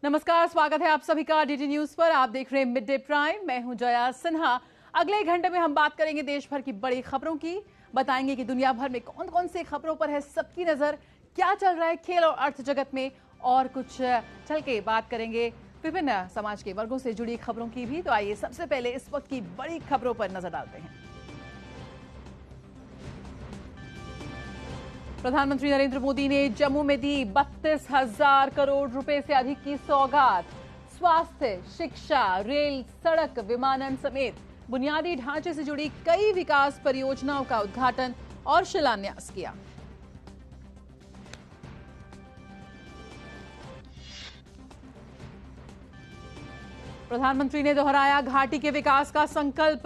नमस्कार, स्वागत है आप सभी का डीडी न्यूज पर। आप देख रहे हैं मिड डे प्राइम। मैं हूं जया सिन्हा। अगले घंटे में हम बात करेंगे देश भर की बड़ी खबरों की, बताएंगे कि दुनिया भर में कौन कौन सी खबरों पर है सबकी नजर, क्या चल रहा है खेल और अर्थ जगत में, और कुछ चल के बात करेंगे विभिन्न समाज के वर्गों से जुड़ी खबरों की भी। तो आइए सबसे पहले इस वक्त की बड़ी खबरों पर नजर डालते हैं। प्रधानमंत्री नरेंद्र मोदी ने जम्मू में दी 32,000 करोड़ रुपए से अधिक की सौगात। स्वास्थ्य, शिक्षा, रेल, सड़क, विमानन समेत बुनियादी ढांचे से जुड़ी कई विकास परियोजनाओं का उद्घाटन और शिलान्यास किया। प्रधानमंत्री ने दोहराया घाटी के विकास का संकल्प।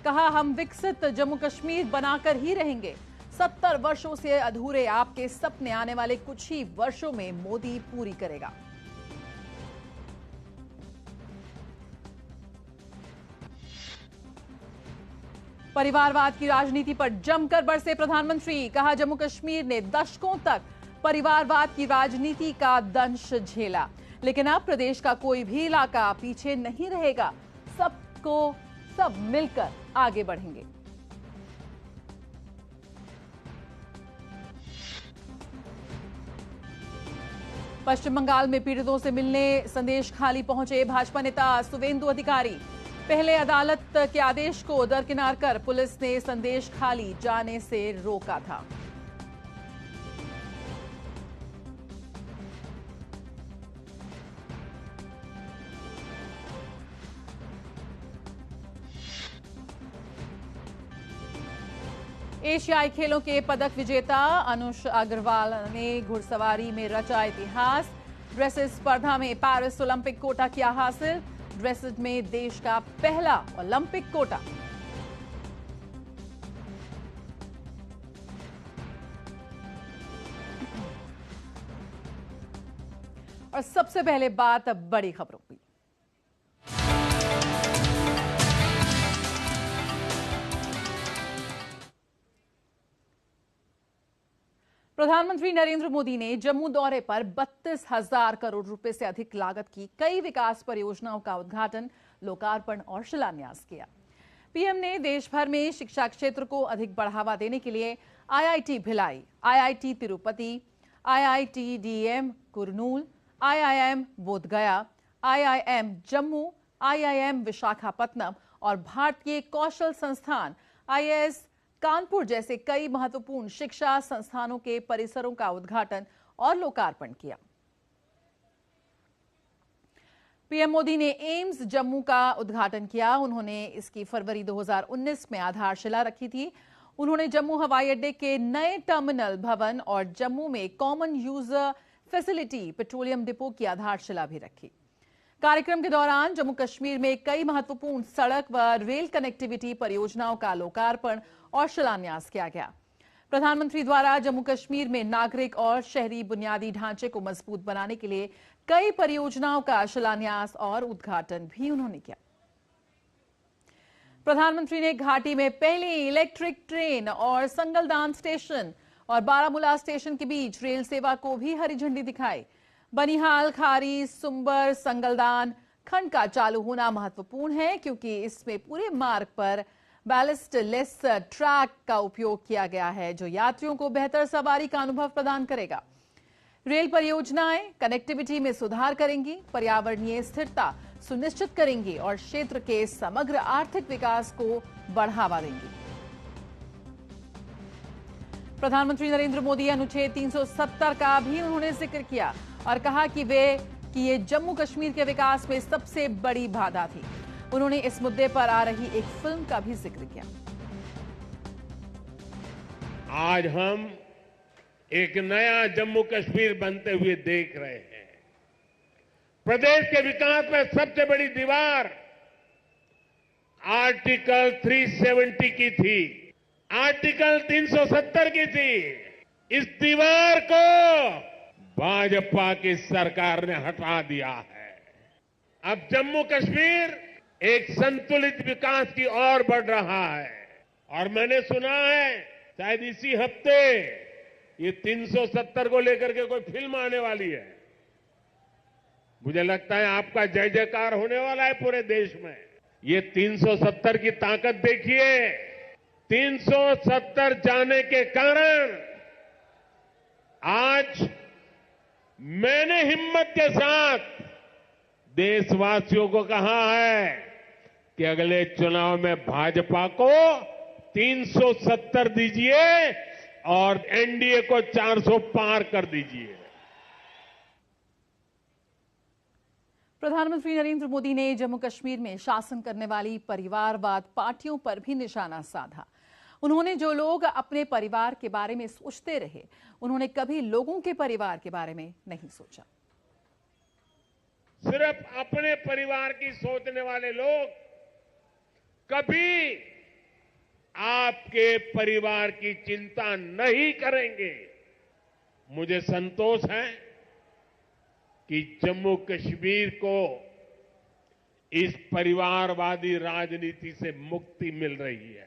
कहा, हम विकसित जम्मू कश्मीर बनाकर ही रहेंगे। 70 वर्षों से अधूरे आपके सपने आने वाले कुछ ही वर्षों में मोदी पूरी करेगा। परिवारवाद की राजनीति पर जमकर बरसे प्रधानमंत्री। कहा, जम्मू कश्मीर ने दशकों तक परिवारवाद की राजनीति का दंश झेला, लेकिन अब प्रदेश का कोई भी इलाका पीछे नहीं रहेगा। सब मिलकर आगे बढ़ेंगे। पश्चिम बंगाल में पीड़ितों से मिलने संदेश खाली पहुंचे भाजपा नेता सुवेंदु अधिकारी। पहले अदालत के आदेश को दरकिनार कर पुलिस ने संदेश खाली जाने से रोका था। एशियाई खेलों के पदक विजेता अनुष अग्रवाल ने घुड़सवारी में रचा इतिहास। ड्रेसेस स्पर्धा में पेरिस ओलंपिक कोटा किया हासिल। ड्रेसेस में देश का पहला ओलंपिक कोटा। और सबसे पहले बात बड़ी खबरों की। प्रधानमंत्री नरेंद्र मोदी ने जम्मू दौरे पर 32,000 करोड़ रुपए से अधिक लागत की कई विकास परियोजनाओं का उद्घाटन, लोकार्पण और शिलान्यास किया। पीएम ने देश भर में शिक्षा क्षेत्र को अधिक बढ़ावा देने के लिए IIT Bhilai, IIT Tirupati, IITDM Kurnool, IIM Bodhgaya, IIM Jammu, IIM Visakhapatnam और भारतीय कौशल संस्थान आईआईएस कानपुर जैसे कई महत्वपूर्ण शिक्षा संस्थानों के परिसरों का उद्घाटन और लोकार्पण किया। पीएम मोदी ने एम्स जम्मू का उद्घाटन किया। उन्होंने इसकी फरवरी 2019 में आधारशिला रखी थी। उन्होंने जम्मू हवाई अड्डे के नए टर्मिनल भवन और जम्मू में common user facility petroleum depot की आधारशिला भी रखी। कार्यक्रम के दौरान जम्मू कश्मीर में कई महत्वपूर्ण सड़क व रेल कनेक्टिविटी परियोजनाओं का लोकार्पण और शिलान्यास किया गया। प्रधानमंत्री द्वारा जम्मू कश्मीर में नागरिक और शहरी बुनियादी ढांचे को मजबूत बनाने के लिए कई परियोजनाओं का शिलान्यास और उद्घाटन भी उन्होंने किया। प्रधानमंत्री ने घाटी में पहली इलेक्ट्रिक ट्रेन और संगलदान स्टेशन और बारामूला स्टेशन के बीच रेल सेवा को भी हरी झंडी दिखाई। बनिहाल, खारी, सुंबर, संगलदान खंड का चालू होना महत्वपूर्ण है, क्योंकि इसमें पूरे मार्ग पर बैलिस्ट लेस ट्रैक का उपयोग किया गया है, जो यात्रियों को बेहतर सवारी का अनुभव प्रदान करेगा। रेल परियोजनाएं कनेक्टिविटी में सुधार करेंगी, पर्यावरणीय स्थिरता सुनिश्चित करेंगी और क्षेत्र के समग्र आर्थिक विकास को बढ़ावा देंगी। प्रधानमंत्री नरेंद्र मोदी अनुच्छेद 370 का भी उन्होंने जिक्र किया और कहा कि ये जम्मू कश्मीर के विकास में सबसे बड़ी बाधा थी। उन्होंने इस मुद्दे पर आ रही एक फिल्म का भी जिक्र किया। आज हम एक नया जम्मू कश्मीर बनते हुए देख रहे हैं। प्रदेश के विकास में सबसे बड़ी दीवार आर्टिकल 370 की थी, आर्टिकल 370 की थी। इस दीवार को भाजपा की सरकार ने हटा दिया है। अब जम्मू कश्मीर एक संतुलित विकास की ओर बढ़ रहा है। और मैंने सुना है शायद इसी हफ्ते ये 370 को लेकर के कोई फिल्म आने वाली है। मुझे लगता है आपका जय जयकार होने वाला है पूरे देश में। ये 370 की ताकत देखिए। 370 जाने के कारण आज मैंने हिम्मत के साथ देशवासियों को कहा है कि अगले चुनाव में भाजपा को 370 दीजिए और एनडीए को 400 पार कर दीजिए। प्रधानमंत्री नरेंद्र मोदी ने जम्मू कश्मीर में शासन करने वाली परिवारवाद पार्टियों पर भी निशाना साधा। उन्होंने जो लोग अपने परिवार के बारे में सोचते रहे, उन्होंने कभी लोगों के परिवार के बारे में नहीं सोचा। सिर्फ अपने परिवार की सोचने वाले लोग कभी आपके परिवार की चिंता नहीं करेंगे। मुझे संतोष है कि जम्मू कश्मीर को इस परिवारवादी राजनीति से मुक्ति मिल रही है।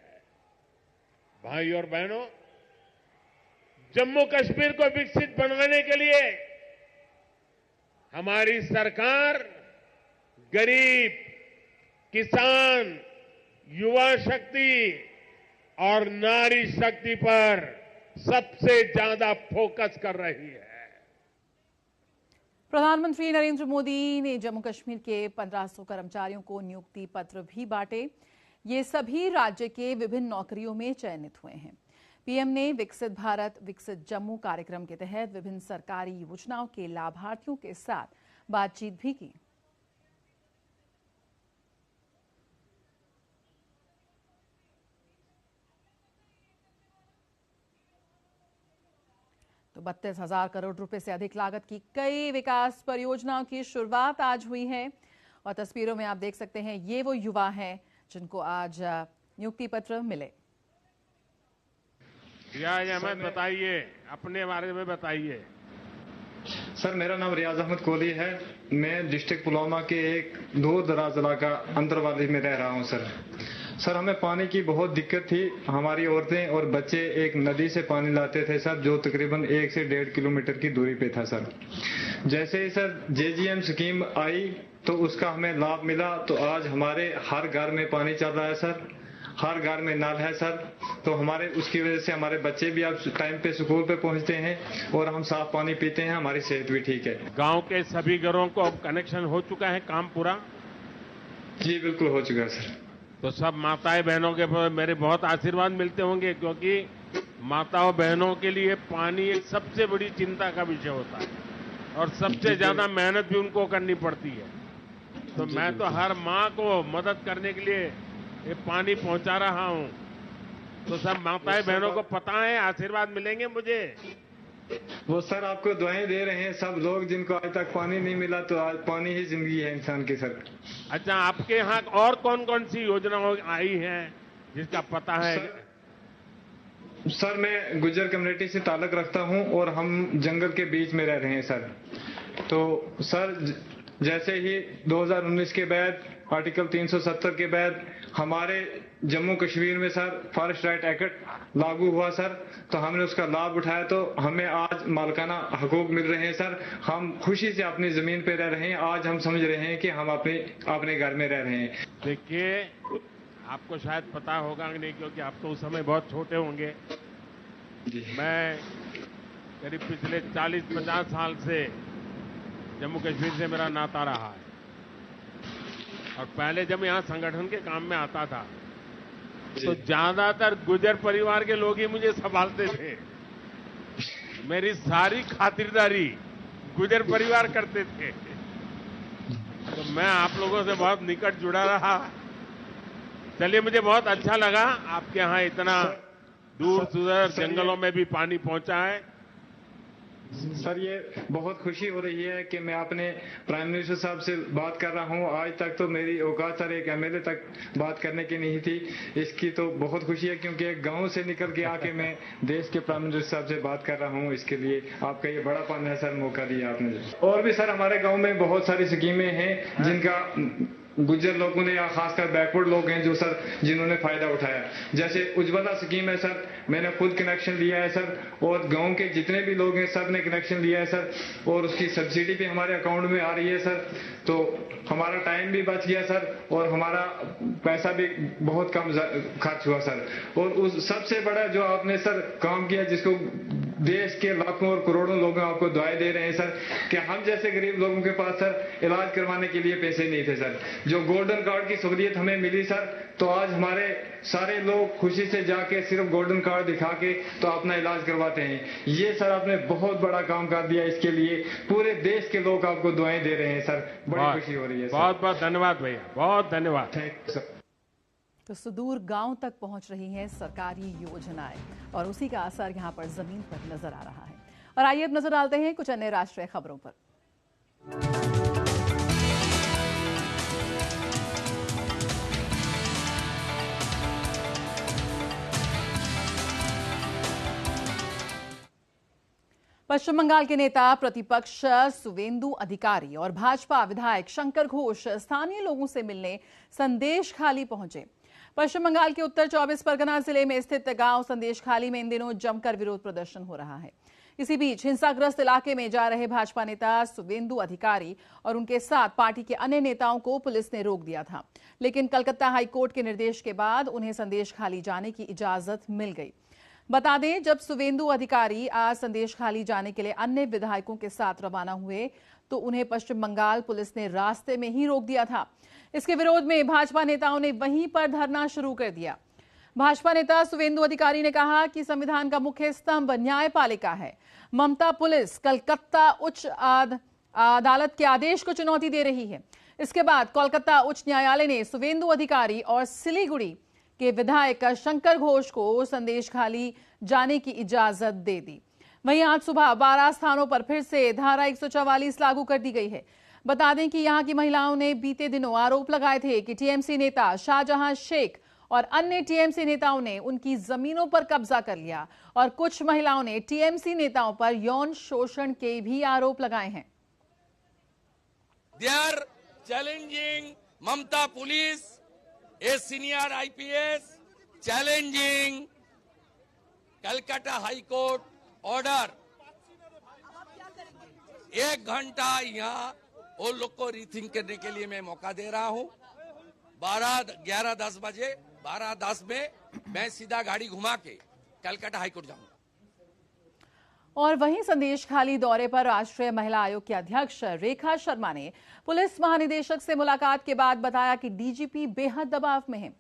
भाई और बहनों, जम्मू कश्मीर को विकसित बनाने के लिए हमारी सरकार गरीब, किसान, युवा शक्ति और नारी शक्ति पर सबसे ज्यादा फोकस कर रही है। प्रधानमंत्री नरेंद्र मोदी ने जम्मू कश्मीर के 1500 कर्मचारियों को नियुक्ति पत्र भी बांटे। ये सभी राज्य के विभिन्न नौकरियों में चयनित हुए हैं। पीएम ने विकसित भारत विकसित जम्मू कार्यक्रम के तहत विभिन्न सरकारी योजनाओं के लाभार्थियों के साथ बातचीत भी की। तो 32,000 करोड़ रुपए से अधिक लागत की कई विकास परियोजनाओं की शुरुआत आज हुई है और तस्वीरों में आप देख सकते हैं ये वो युवा हैं जिनको आज नियुक्ति पत्र मिले। रियाज अहमद, बताइए अपने बारे में बताइए। सर, मेरा नाम रियाज अहमद कोहली है। मैं डिस्ट्रिक्ट पुलवामा के एक दूर दराज इलाका अंतरवाली में रह रहा हूं। सर, हमें पानी की बहुत दिक्कत थी। हमारी औरतें और बच्चे एक नदी से पानी लाते थे सर, जो तकरीबन 1 से 1.5 किलोमीटर की दूरी पे था सर। जैसे ही सर जेजीएम स्कीम आई तो उसका हमें लाभ मिला, तो आज हमारे हर घर में पानी चल रहा है सर, हर घर में नल है सर। तो हमारे उसकी वजह से हमारे बच्चे भी अब टाइम पे स्कूल पे पहुंचते हैं और हम साफ पानी पीते हैं, हमारी सेहत भी ठीक है। गांव के सभी घरों को अब कनेक्शन हो चुका है, काम पूरा? जी बिल्कुल हो चुका है सर। तो सब माताएं बहनों के मेरे बहुत आशीर्वाद मिलते होंगे, क्योंकि माताओं बहनों के लिए पानी एक सबसे बड़ी चिंता का विषय होता है और सबसे ज्यादा मेहनत भी उनको करनी पड़ती है। तो मैं तो हर माँ को मदद करने के लिए ये पानी पहुंचा रहा हूं। तो सब माताएं बहनों को पता है, आशीर्वाद मिलेंगे मुझे। वो सर आपको दुआएं दे रहे हैं सब लोग जिनको आज तक पानी नहीं मिला, तो आज पानी ही जिंदगी है इंसान की सर। अच्छा, आपके यहाँ और कौन कौन सी योजनाएं आई हैं जिसका पता है? सर मैं गुज्जर कम्युनिटी से ताल्लुक रखता हूं और हम जंगल के बीच में रह रहे हैं सर। तो सर जैसे ही 2019 के बाद आर्टिकल 370 के बाद हमारे जम्मू कश्मीर में सर फॉरेस्ट राइट एक्ट लागू हुआ सर, तो हमने उसका लाभ उठाया, तो हमें आज मालिकाना हकूक मिल रहे हैं सर। हम खुशी से अपनी जमीन पे रह रहे हैं। आज हम समझ रहे हैं कि हम अपने घर में रह रहे हैं। देखिए, आपको शायद पता होगा नहीं, क्योंकि आप तो उस समय बहुत छोटे होंगे। मैं करीब पिछले 40-50 साल से जम्मू कश्मीर से मेरा नाता रहा है और पहले जब यहाँ संगठन के काम में आता था तो ज्यादातर गुर्जर परिवार के लोग ही मुझे संभालते थे। मेरी सारी खातिरदारी गुर्जर परिवार करते थे। तो मैं आप लोगों से बहुत निकट जुड़ा रहा। चलिए, मुझे बहुत अच्छा लगा आपके यहाँ इतना दूर सुदूर जंगलों में भी पानी पहुंचा है। सर ये बहुत खुशी हो रही है कि मैं अपने प्राइम मिनिस्टर साहब से बात कर रहा हूं। आज तक तो मेरी औकात सर एक एमएलए तक बात करने की नहीं थी। इसकी तो बहुत खुशी है, क्योंकि एक गांव से निकल के आके मैं देश के प्राइम मिनिस्टर साहब से बात कर रहा हूं। इसके लिए आपका ये बड़ापन है सर, मौका दिया आपने। और भी सर हमारे गाँव में बहुत सारी स्कीमें हैं जिनका गुज्जर लोगों ने या खासकर बैकवर्ड लोग हैं जो सर जिन्होंने फायदा उठाया। जैसे उज्ज्वला स्कीम है सर, मैंने खुद कनेक्शन लिया है सर, और गांव के जितने भी लोग हैं सब ने कनेक्शन लिया है सर, और उसकी सब्सिडी भी हमारे अकाउंट में आ रही है सर। तो हमारा टाइम भी बच गया सर, और हमारा पैसा भी बहुत कम खर्च हुआ सर। और उस सबसे बड़ा जो आपने सर काम किया, जिसको देश के लाखों और करोड़ों लोग आपको दुआएं दे रहे हैं सर, कि हम जैसे गरीब लोगों के पास सर इलाज करवाने के लिए पैसे नहीं थे सर। जो गोल्डन कार्ड की सहूलियत हमें मिली सर, तो आज हमारे सारे लोग खुशी से जाके सिर्फ गोल्डन कार्ड दिखा के तो अपना इलाज करवाते हैं। ये सर आपने बहुत बड़ा काम कर दिया, इसके लिए पूरे देश के लोग आपको दुआएं दे रहे हैं सर। बड़ी खुशी हो रही है। बहुत बहुत धन्यवाद भैया, बहुत धन्यवाद। Thank you sir. तो सुदूर गांव तक पहुंच रही हैं सरकारी योजनाएं और उसी का असर यहां पर जमीन पर नजर आ रहा है। और आइए अब नजर डालते हैं कुछ अन्य राष्ट्रीय खबरों पर। पश्चिम बंगाल के नेता प्रतिपक्ष सुवेंदु अधिकारी और भाजपा विधायक शंकर घोष स्थानीय लोगों से मिलने संदेशखाली पहुंचे। पश्चिम बंगाल के उत्तर 24 परगना जिले में स्थित गांव संदेशखाली में इन दिनों जमकर विरोध प्रदर्शन हो रहा है। इसी बीच हिंसाग्रस्त इलाके में जा रहे भाजपा नेता सुवेंदु अधिकारी और उनके साथ पार्टी के अन्य नेताओं को पुलिस ने रोक दिया था, लेकिन कलकत्ता हाईकोर्ट के निर्देश के बाद उन्हें संदेशखाली जाने की इजाजत मिल गई। बता दें, जब सुवेंदु अधिकारी आज संदेशखाली जाने के लिए अन्य विधायकों के साथ रवाना हुए तो उन्हें पश्चिम बंगाल पुलिस ने रास्ते में ही रोक दिया था। इसके विरोध में भाजपा नेताओं ने वहीं पर धरना शुरू कर दिया। भाजपा नेता सुवेंदु अधिकारी ने कहा कि संविधान का मुख्य स्तंभ न्यायपालिका है। ममता पुलिस कलकत्ता उच्च अदालत के आदेश को चुनौती दे रही है। इसके बाद कोलकाता उच्च न्यायालय ने सुवेंदु अधिकारी और सिलीगुड़ी के विधायक शंकर घोष को संदेशखाली जाने की इजाजत दे दी। वहीं आज सुबह 12 स्थानों पर फिर से धारा 144 लागू कर दी गई है। बता दें कि यहां की महिलाओं ने बीते दिनों आरोप लगाए थे कि टीएमसी नेता शाहजहां शेख और अन्य टीएमसी नेताओं ने उनकी जमीनों पर कब्जा कर लिया और कुछ महिलाओं ने टीएमसी नेताओं पर यौन शोषण के भी आरोप लगाए हैं। They are challenging Mamata police, a senior IPS, challenging Calcutta High Court order. 1 घंटा यहाँ वो लोग को रीथिंक करने के लिए मैं मौका दे रहा हूँ। 11-10 बजे 12-10 में मैं सीधा गाड़ी घुमा के कलकत्ता हाईकोर्ट जाऊंगा। और वहीं संदेशखाली दौरे पर राष्ट्रीय महिला आयोग की अध्यक्ष रेखा शर्मा ने पुलिस महानिदेशक से मुलाकात के बाद बताया कि डीजीपी बेहद दबाव में है।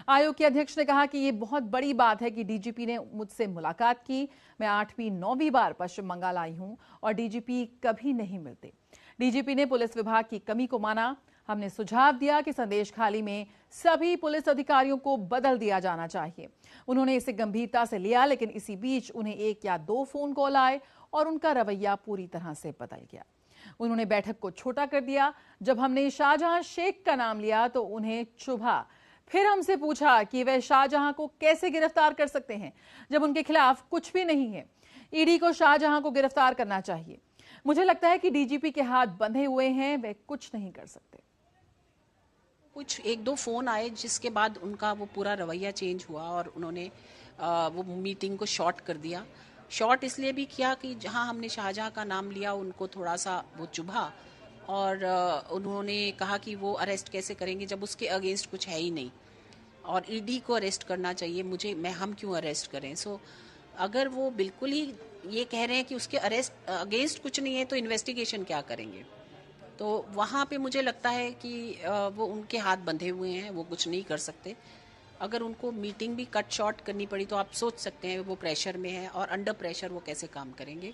आयोग के अध्यक्ष ने कहा कि ये बहुत बड़ी बात है कि डीजीपी ने मुझसे मुलाकात की। मैं 8वीं-9वीं बार पश्चिम बंगाल आई हूं और डीजीपी कभी नहीं मिलते। डीजीपी ने पुलिस विभाग की कमी को माना। हमने सुझाव दिया कि संदेशखाली में सभी पुलिस अधिकारियों को बदल दिया जाना चाहिए। उन्होंने इसे गंभीरता से लिया, लेकिन इसी बीच उन्हें 1 या 2 फोन कॉल आए और उनका रवैया पूरी तरह से बदल गया। उन्होंने बैठक को छोटा कर दिया। जब हमने शाहजहां शेख का नाम लिया तो उन्हें चुभा। फिर हमसे पूछा कि वे शाहजहां को कैसे गिरफ्तार कर सकते हैं जब उनके खिलाफ कुछ भी नहीं है। ईडी को शाहजहां को गिरफ्तार करना चाहिए। मुझे लगता है कि डीजीपी के हाथ बंधे हुए हैं, वे कुछ नहीं कर सकते। कुछ 1-2 फोन आए जिसके बाद उनका वो पूरा रवैया चेंज हुआ और उन्होंने वो मीटिंग को शॉर्ट कर दिया। शॉर्ट इसलिए भी किया कि जहां हमने शाहजहां का नाम लिया उनको थोड़ा सा वो चुभा और उन्होंने कहा कि वो अरेस्ट कैसे करेंगे जब उसके अगेंस्ट कुछ है ही नहीं और ईडी को अरेस्ट करना चाहिए। हम क्यों अरेस्ट करें। सो अगर वो बिल्कुल ही ये कह रहे हैं कि उसके अरेस्ट अगेंस्ट कुछ नहीं है तो इन्वेस्टिगेशन क्या करेंगे। तो वहाँ पे मुझे लगता है कि वो उनके हाथ बंधे हुए हैं, वो कुछ नहीं कर सकते। अगर उनको मीटिंग भी कट शॉर्ट करनी पड़ी तो आप सोच सकते हैं वो प्रेशर में है और अंडर प्रेशर वो कैसे काम करेंगे।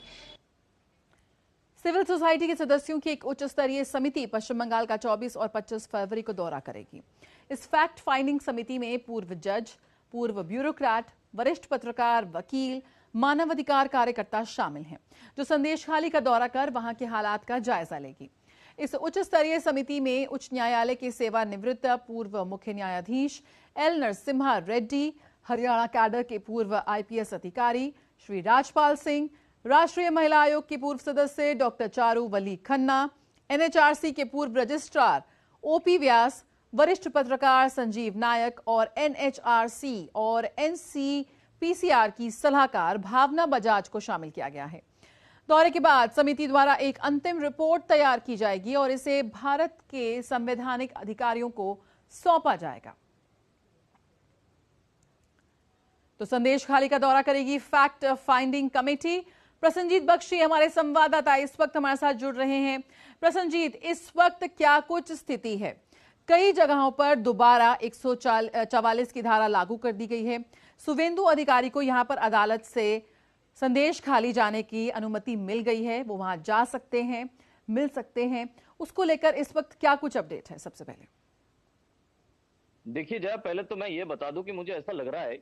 सिविल सोसाइटी के सदस्यों की एक उच्च स्तरीय समिति पश्चिम बंगाल का 24 और 25 फरवरी को दौरा करेगी। इस फैक्ट फाइंडिंग समिति में पूर्व जज, पूर्व ब्यूरोक्रेट, वरिष्ठ पत्रकार, वकील, मानवाधिकार कार्यकर्ता शामिल हैं, जो संदेशखाली का दौरा कर वहां के हालात का जायजा लेगी। इस उच्च स्तरीय समिति में उच्च न्यायालय के सेवानिवृत्त पूर्व मुख्य न्यायाधीश एल नरसिम्हा रेड्डी, हरियाणा कैडर के पूर्व आईपीएस अधिकारी श्री राजपाल सिंह, राष्ट्रीय महिला आयोग के पूर्व सदस्य डॉक्टर चारू वली खन्ना, एनएचआरसी के पूर्व रजिस्ट्रार ओपी व्यास, वरिष्ठ पत्रकार संजीव नायक और एनएचआरसी और एनसीपीसीआर की सलाहकार भावना बजाज को शामिल किया गया है। दौरे के बाद समिति द्वारा एक अंतिम रिपोर्ट तैयार की जाएगी और इसे भारत के संवैधानिक अधिकारियों को सौंपा जाएगा। तो संदेश खाली का दौरा करेगी fact finding committee. Prasenjit Bakshi हमारे संवाददाता इस वक्त हमारे साथ जुड़ रहे हैं। प्रसन्नजीत, इस वक्त क्या कुछ स्थिति है? कई जगहों पर दोबारा 144 की धारा लागू कर दी गई है। शुभेंदु अधिकारी को यहां पर अदालत से संदेश खाली जाने की अनुमति मिल गई है, वो वहां जा सकते हैं, मिल सकते हैं। उसको लेकर इस वक्त क्या कुछ अपडेट है? सबसे पहले देखिए जया, पहले तो मैं ये बता दूं कि मुझे ऐसा लग रहा है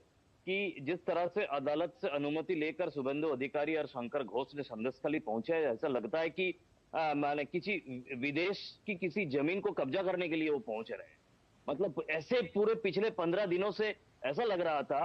कि जिस तरह से अदालत से अनुमति लेकर शुभेंदु अधिकारी और शंकर घोष ने संदेशखाली पहुंचे हैं, ऐसा लगता है कि माने किसी विदेश की किसी जमीन को कब्जा करने के लिए वो पहुंच रहे हैं। मतलब ऐसे पूरे पिछले 15 दिनों से ऐसा लग रहा था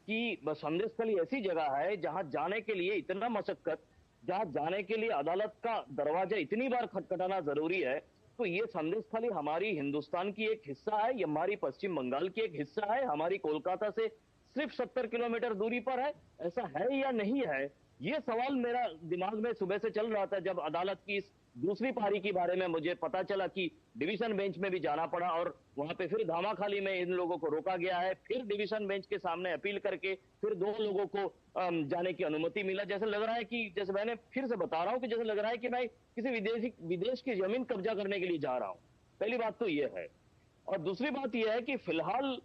कि संदेशखाली ऐसी जगह है जहां जाने के लिए इतना मशक्कत, जहां जाने के लिए अदालत का दरवाजा इतनी बार खटखटाना जरूरी है। तो ये संदेशखाली हमारी हिंदुस्तान की एक हिस्सा है, ये हमारी पश्चिम बंगाल की एक हिस्सा है, हमारी कोलकाता से सिर्फ 70 किलोमीटर दूरी पर है। ऐसा है या नहीं है, ये सवाल मेरा दिमाग में सुबह से चल रहा था। जब अदालत की इस दूसरी पारी के बारे में मुझे पता चला कि डिवीजन बेंच में भी जाना पड़ा और वहां पे फिर धामाखाली में इन लोगों को रोका गया है, फिर डिवीजन बेंच के सामने अपील करके फिर 2 लोगों को जाने की अनुमति मिला। जैसे लग रहा है कि, जैसे मैंने फिर से बता रहा हूं कि जैसे लग रहा है कि मैं किसी विदेश की जमीन कब्जा करने के लिए जा रहा हूं। पहली बात तो यह है। और दूसरी बात यह है कि फिलहाल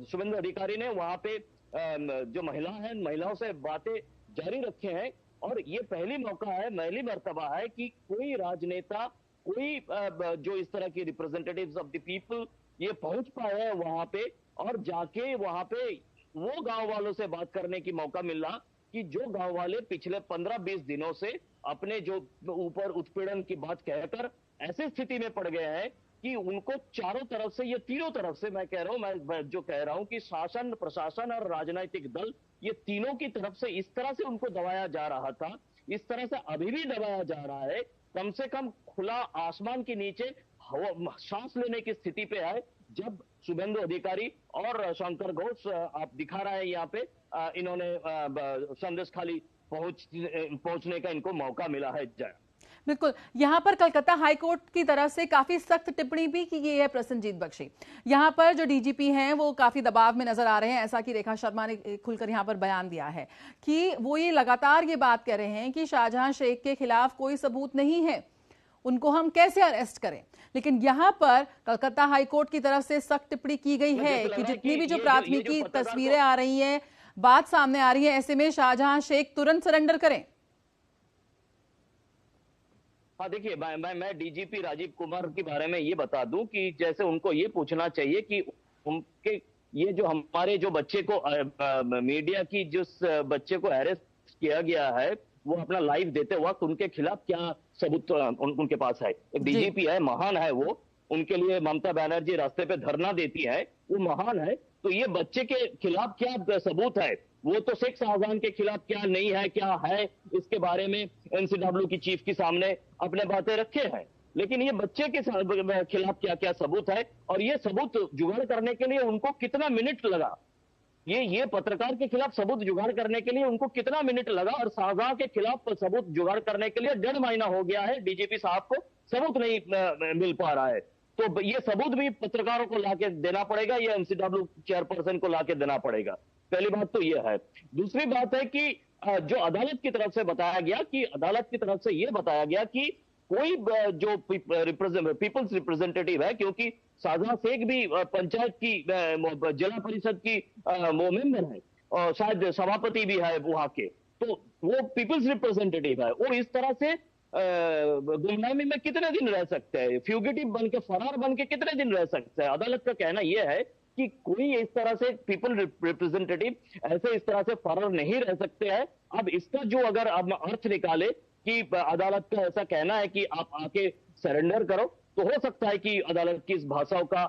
शुभेंदु अधिकारी ने वहां पे जो महिला है, महिलाओं से बातें जारी रखे हैं और ये पहली मर्तबा है कि कोई राजनेता, कोई जो इस तरह की रिप्रेजेंटेटिव्स ऑफ द पीपल ये पहुंच पाए हैं वहां पे और जाके वहां पे वो गांव वालों से बात करने की मौका मिला कि जो गांव वाले पिछले 15-20 दिनों से अपने जो ऊपर उत्पीड़न की बात कहकर ऐसी स्थिति में पड़ गए हैं कि उनको चारों तरफ से, ये तीनों तरफ से मैं कह रहा हूं, मैं जो कह रहा हूं कि शासन, प्रशासन और राजनीतिक दल, ये तीनों की तरफ से इस तरह से उनको दबाया जा रहा था, इस तरह से अभी भी दबाया जा रहा है। कम से कम खुला आसमान के नीचे सांस लेने की स्थिति पे है जब शुभेंदु अधिकारी और शंकर घोष, आप दिखा रहे हैं यहाँ पे, इन्होंने संदेश खाली पहुंचने का इनको मौका मिला है। जय बिल्कुल, यहां पर कलकत्ता हाईकोर्ट की तरफ से काफी सख्त टिप्पणी भी की गई है। प्रसन्नजीत बख्शी, यहां पर जो डीजीपी हैं वो काफी दबाव में नजर आ रहे हैं। ऐसा कि रेखा शर्मा ने खुलकर यहां पर बयान दिया है कि वो ये लगातार ये बात कह रहे हैं कि शाहजहां शेख के खिलाफ कोई सबूत नहीं है, उनको हम कैसे अरेस्ट करें। लेकिन यहां पर कलकत्ता हाईकोर्ट की तरफ से सख्त टिप्पणी की गई है कि जितनी भी जो प्राथमिकी तस्वीरें आ रही हैं, बात सामने आ रही है, ऐसे में शाहजहां शेख तुरंत सरेंडर करें। हाँ देखिए, मैं डीजीपी राजीव कुमार के बारे में ये बता दूं कि जैसे उनको ये पूछना चाहिए कि उनके ये जो हमारे जो बच्चे को मीडिया की जिस बच्चे को अरेस्ट किया गया है वो अपना लाइव देते वक्त उनके खिलाफ क्या सबूत उनके पास है। एक डीजीपी है, महान है वो, उनके लिए ममता बनर्जी रास्ते पे धरना देती है, वो महान है। तो ये बच्चे के खिलाफ क्या सबूत है, वो तो शेख शाहजहां के खिलाफ क्या नहीं है, क्या है, इसके बारे में एनसीडब्ल्यू की चीफ के सामने अपने बातें रखे हैं। लेकिन ये बच्चे के खिलाफ क्या क्या सबूत है और ये सबूत जुगाड़ करने के लिए उनको कितना मिनट लगा, ये पत्रकार के खिलाफ सबूत जुगाड़ करने के लिए उनको कितना मिनट लगा। और शाहजहां के खिलाफ सबूत जुगाड़ करने के लिए 1.5 महीना हो गया है, डीजीपी साहब को सबूत नहीं मिल पा रहा है। तो ये सबूत भी पत्रकारों को लाके देना पड़ेगा, या एनसीडब्ल्यू चेयरपर्सन को लाके देना पड़ेगा। पहली बात तो ये है। दूसरी बात है कि जो अदालत की तरफ से बताया गया कि अदालत की तरफ से ये बताया गया कि कोई जो पीपल्स रिप्रेजेंटेटिव है, क्योंकि शाहजहां शेख भी पंचायत की जिला परिषद की वो मेंबर है और शायद सभापति भी है वहां के, तो वो पीपल्स रिप्रेजेंटेटिव है। वो इस तरह से गुमनामी में कितने दिन रह सकते हैं, फ्यूगिटिव बन के, फरार बन के कितने दिन रह सकते हैं। अदालत का कहना यह है कि कोई इस तरह से पीपल रिप्रेजेंटेटिव ऐसे इस तरह से फरार नहीं रह सकते हैं। अब इसका जो अगर अब अर्थ निकाले कि अदालत का ऐसा कहना है कि आप आके सरेंडर करो, तो हो सकता है कि अदालत की इस भाषाओं का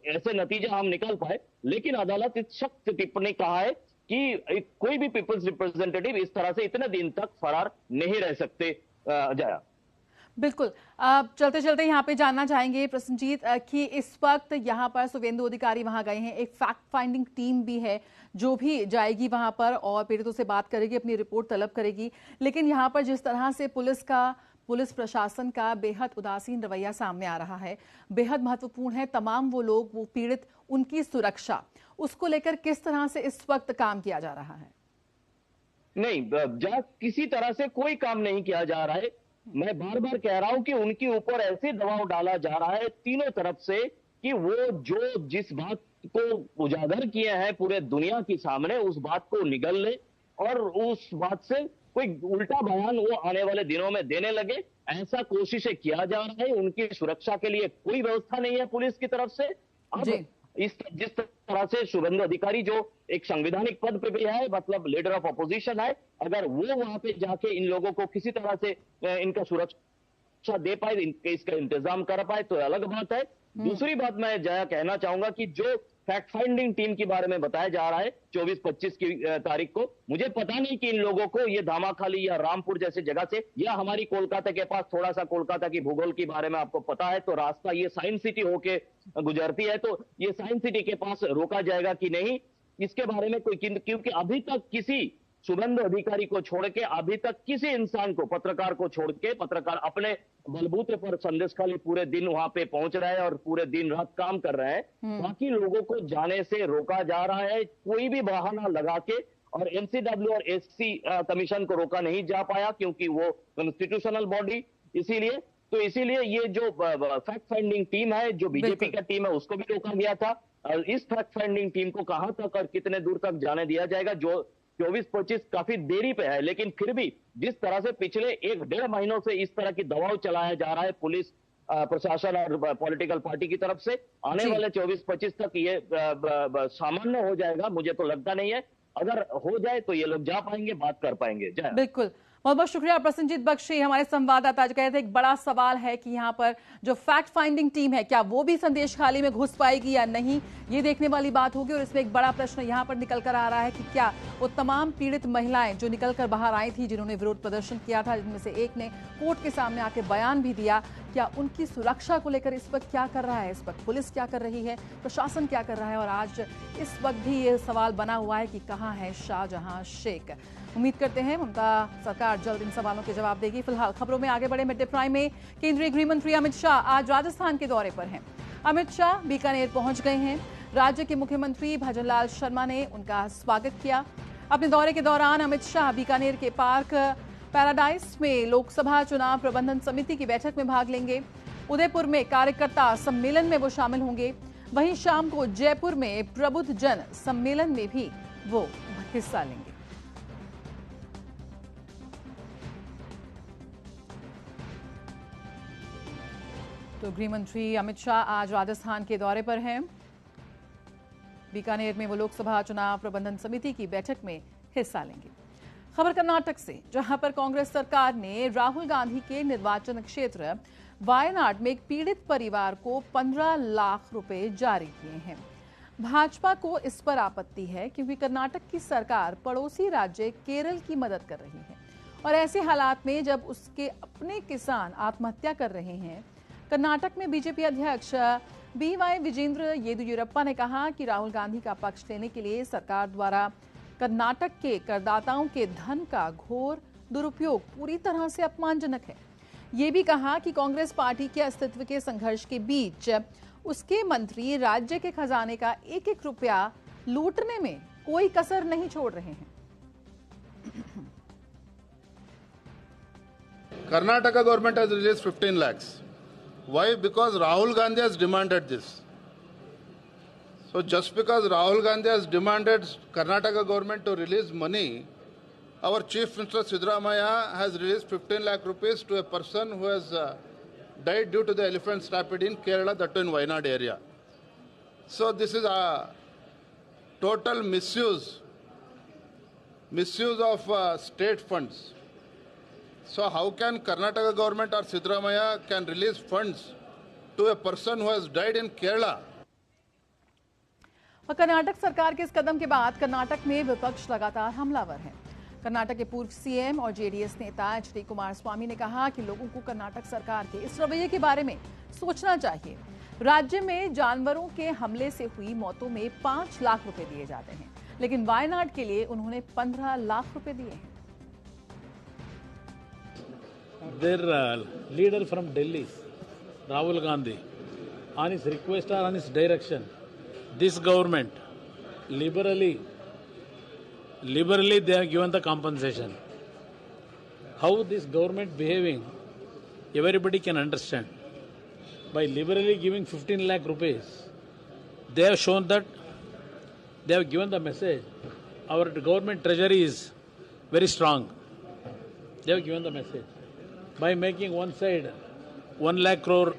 ऐसे नतीजा हम निकाल पाए। लेकिन अदालत इस सख्त टिप्पणी कहा है कि कोई भी पीपल्स रिप्रेजेंटेटिव इस तरह से इतने दिन तक फरार नहीं रह सकते। जाया बिल्कुल। चलते चलते यहाँ पे जानना चाहेंगे प्रसन्नजीत कि इस वक्त यहाँ पर शुभेंदु अधिकारी वहां गए हैं, एक फैक्ट फाइंडिंग टीम भी है जो भी जाएगी वहां पर और पीड़ितों से बात करेगी, अपनी रिपोर्ट तलब करेगी। लेकिन यहाँ पर जिस तरह से पुलिस प्रशासन का बेहद उदासीन रवैया सामने आ रहा है, बेहद महत्वपूर्ण है तमाम वो लोग, वो पीड़ित, उनकी सुरक्षा, उसको लेकर किस तरह से इस वक्त काम किया जा रहा है? नहीं, किसी तरह से कोई काम नहीं किया जा रहा है। मैं बार बार कह रहा हूं कि उनके ऊपर ऐसे दबाव डाला जा रहा है तीनों तरफ से कि वो जो जिस बात को उजागर किए हैं पूरे दुनिया के सामने, उस बात को निगल ले और उस बात से कोई उल्टा बयान वो आने वाले दिनों में देने लगे, ऐसा कोशिशें किया जा रहा है। उनकी सुरक्षा के लिए कोई व्यवस्था नहीं है पुलिस की तरफ से। अब जिस तरह से शुभेंदु अधिकारी जो एक संवैधानिक पद पे भी है, मतलब लीडर ऑफ अपोजिशन है, अगर वो वहां पे जाके इन लोगों को किसी तरह से इनका सुरक्षा दे पाए, इसका इंतजाम कर पाए तो अलग बात है। दूसरी बात मैं जया कहना चाहूंगा कि जो फैक्ट फाइंडिंग टीम के बारे में बताया जा रहा है 24-25 की तारीख को, मुझे पता नहीं कि इन लोगों को ये धामाखाली या रामपुर जैसे जगह से, या हमारी कोलकाता के पास थोड़ा सा कोलकाता की भूगोल के बारे में आपको पता है तो रास्ता ये साइंस सिटी होके गुजरती है, तो ये साइंस सिटी के पास रोका जाएगा कि नहीं, इसके बारे में कोई, क्योंकि अभी तक किसी शुभेंदु अधिकारी को छोड़ के, अभी तक किसी इंसान को, पत्रकार को छोड़ के, पत्रकार अपने बलबूते पर संदेशखाली पूरे दिन वहां पे पहुंच रहे हैं और पूरे दिन रात काम कर रहे हैं, बाकी लोगों को जाने से रोका जा रहा है कोई भी बहाना लगा के। और एनसीडब्ल्यू और एससी कमीशन को रोका नहीं जा पाया क्योंकि वो कॉन्स्टिट्यूशनल बॉडी, इसीलिए ये जो फैक्ट फाइंडिंग टीम है, जो बीजेपी का टीम है, उसको भी रोका गया था। इस फैक्ट फाइंडिंग टीम को कहां तक और कितने दूर तक जाने दिया जाएगा, जो 24-25 काफी देरी पे है, लेकिन फिर भी जिस तरह से पिछले 1-1.5 महीनों से इस तरह की दबाव चलाया जा रहा है पुलिस प्रशासन और पॉलिटिकल पार्टी की तरफ से, आने वाले 24-25 तक ये सामान्य हो जाएगा, मुझे तो लगता नहीं है। अगर हो जाए तो ये लोग जा पाएंगे, बात कर पाएंगे। बिल्कुल, बहुत बहुत शुक्रिया प्रसन्नजीत बख्शी, हमारे संवाददाता। जो कहते हैं एक बड़ा सवाल है कि यहाँ पर जो फैक्ट फाइंडिंग टीम है, क्या वो भी संदेश खाली में घुस पाएगी या नहीं, ये देखने वाली बात होगी। और इसमें एक बड़ा प्रश्न यहाँ पर निकल कर आ रहा है कि क्या वो तमाम पीड़ित महिलाएं जो निकल कर बाहर आई थी, जिन्होंने विरोध प्रदर्शन किया था, जिनमें से एक ने कोर्ट के सामने आके बयान भी दिया, क्या उनकी सुरक्षा को लेकर इस वक्त क्या कर रहा है, इस वक्त पुलिस क्या कर रही है, प्रशासन क्या कर रहा है। और आज इस वक्त भी ये सवाल बना हुआ है कि कहाँ है शाहजहां शेख। उम्मीद करते हैं उनका सरकार जल्द इन सवालों के जवाब देगी। फिलहाल खबरों में आगे बढ़े। मिड डे प्राइम में केंद्रीय गृह मंत्री अमित शाह आज राजस्थान के दौरे पर हैं। अमित शाह बीकानेर पहुंच गए हैं। राज्य के मुख्यमंत्री भजनलाल शर्मा ने उनका स्वागत किया। अपने दौरे के दौरान अमित शाह बीकानेर के पार्क पैराडाइज में लोकसभा चुनाव प्रबंधन समिति की बैठक में भाग लेंगे। उदयपुर में कार्यकर्ता सम्मेलन में वो शामिल होंगे। वहीं शाम को जयपुर में प्रबुद्ध जन सम्मेलन में भी वो हिस्सा लेंगे। तो गृह मंत्री अमित शाह आज राजस्थान के दौरे पर हैं। बीकानेर में वो लोकसभा चुनाव प्रबंधन समिति की बैठक में हिस्सा लेंगे। खबर कर्नाटक से, जहां पर कांग्रेस सरकार ने राहुल गांधी के निर्वाचन क्षेत्र वायनाड में एक पीड़ित परिवार को 15 लाख रुपए जारी किए हैं। भाजपा को इस पर आपत्ति है क्योंकि कर्नाटक की सरकार पड़ोसी राज्य केरल की मदद कर रही है और ऐसे हालात में जब उसके अपने किसान आत्महत्या कर रहे हैं। कर्नाटक में बीजेपी अध्यक्ष BY विजेंद्र येदियुरप्पा ने कहा कि राहुल गांधी का पक्ष लेने के लिए सरकार द्वारा कर्नाटक के करदाताओं के धन का घोर दुरुपयोग पूरी तरह से अपमानजनक है। ये भी कहा कि कांग्रेस पार्टी के अस्तित्व के संघर्ष के बीच उसके मंत्री राज्य के खजाने का एक-एक रुपया लूटने में कोई कसर नहीं छोड़ रहे हैं। Karnataka government has released 15 lakhs. Why? Because Rahul Gandhi has demanded this. So just because Rahul Gandhi has demanded Karnataka government to release money, our Chief Minister Siddaramaiah has released 15 lakh rupees to a person who has died due to the elephant stampede in Kerala, that in Wayanad area. So this is a total misuse of state funds. So how can Karnataka government or Siddaramaiah can release funds to a person who has died in Kerala? और कर्नाटक सरकार के इस कदम के बाद कर्नाटक में विपक्ष लगातार हमलावर है। कर्नाटक के पूर्व सीएम और जेडीएस नेता एचडी कुमारस्वामी ने कहा कि लोगों को कर्नाटक सरकार के इस रवैये के बारे में सोचना चाहिए। राज्य में जानवरों के हमले से हुई मौतों में 5 लाख रुपए दिए जाते हैं, लेकिन वायनाड के लिए उन्होंने 15 लाख रुपए दिए हैं। Their leader from Delhi, Rahul Gandhi, on his request or on his direction, this government liberally they have given the compensation. How this government behaving, everybody can understand. By liberally giving 15 lakh rupees, they have shown that they have given the message. Our government treasury is very strong. They have given the message. By making one side 1 lakh crore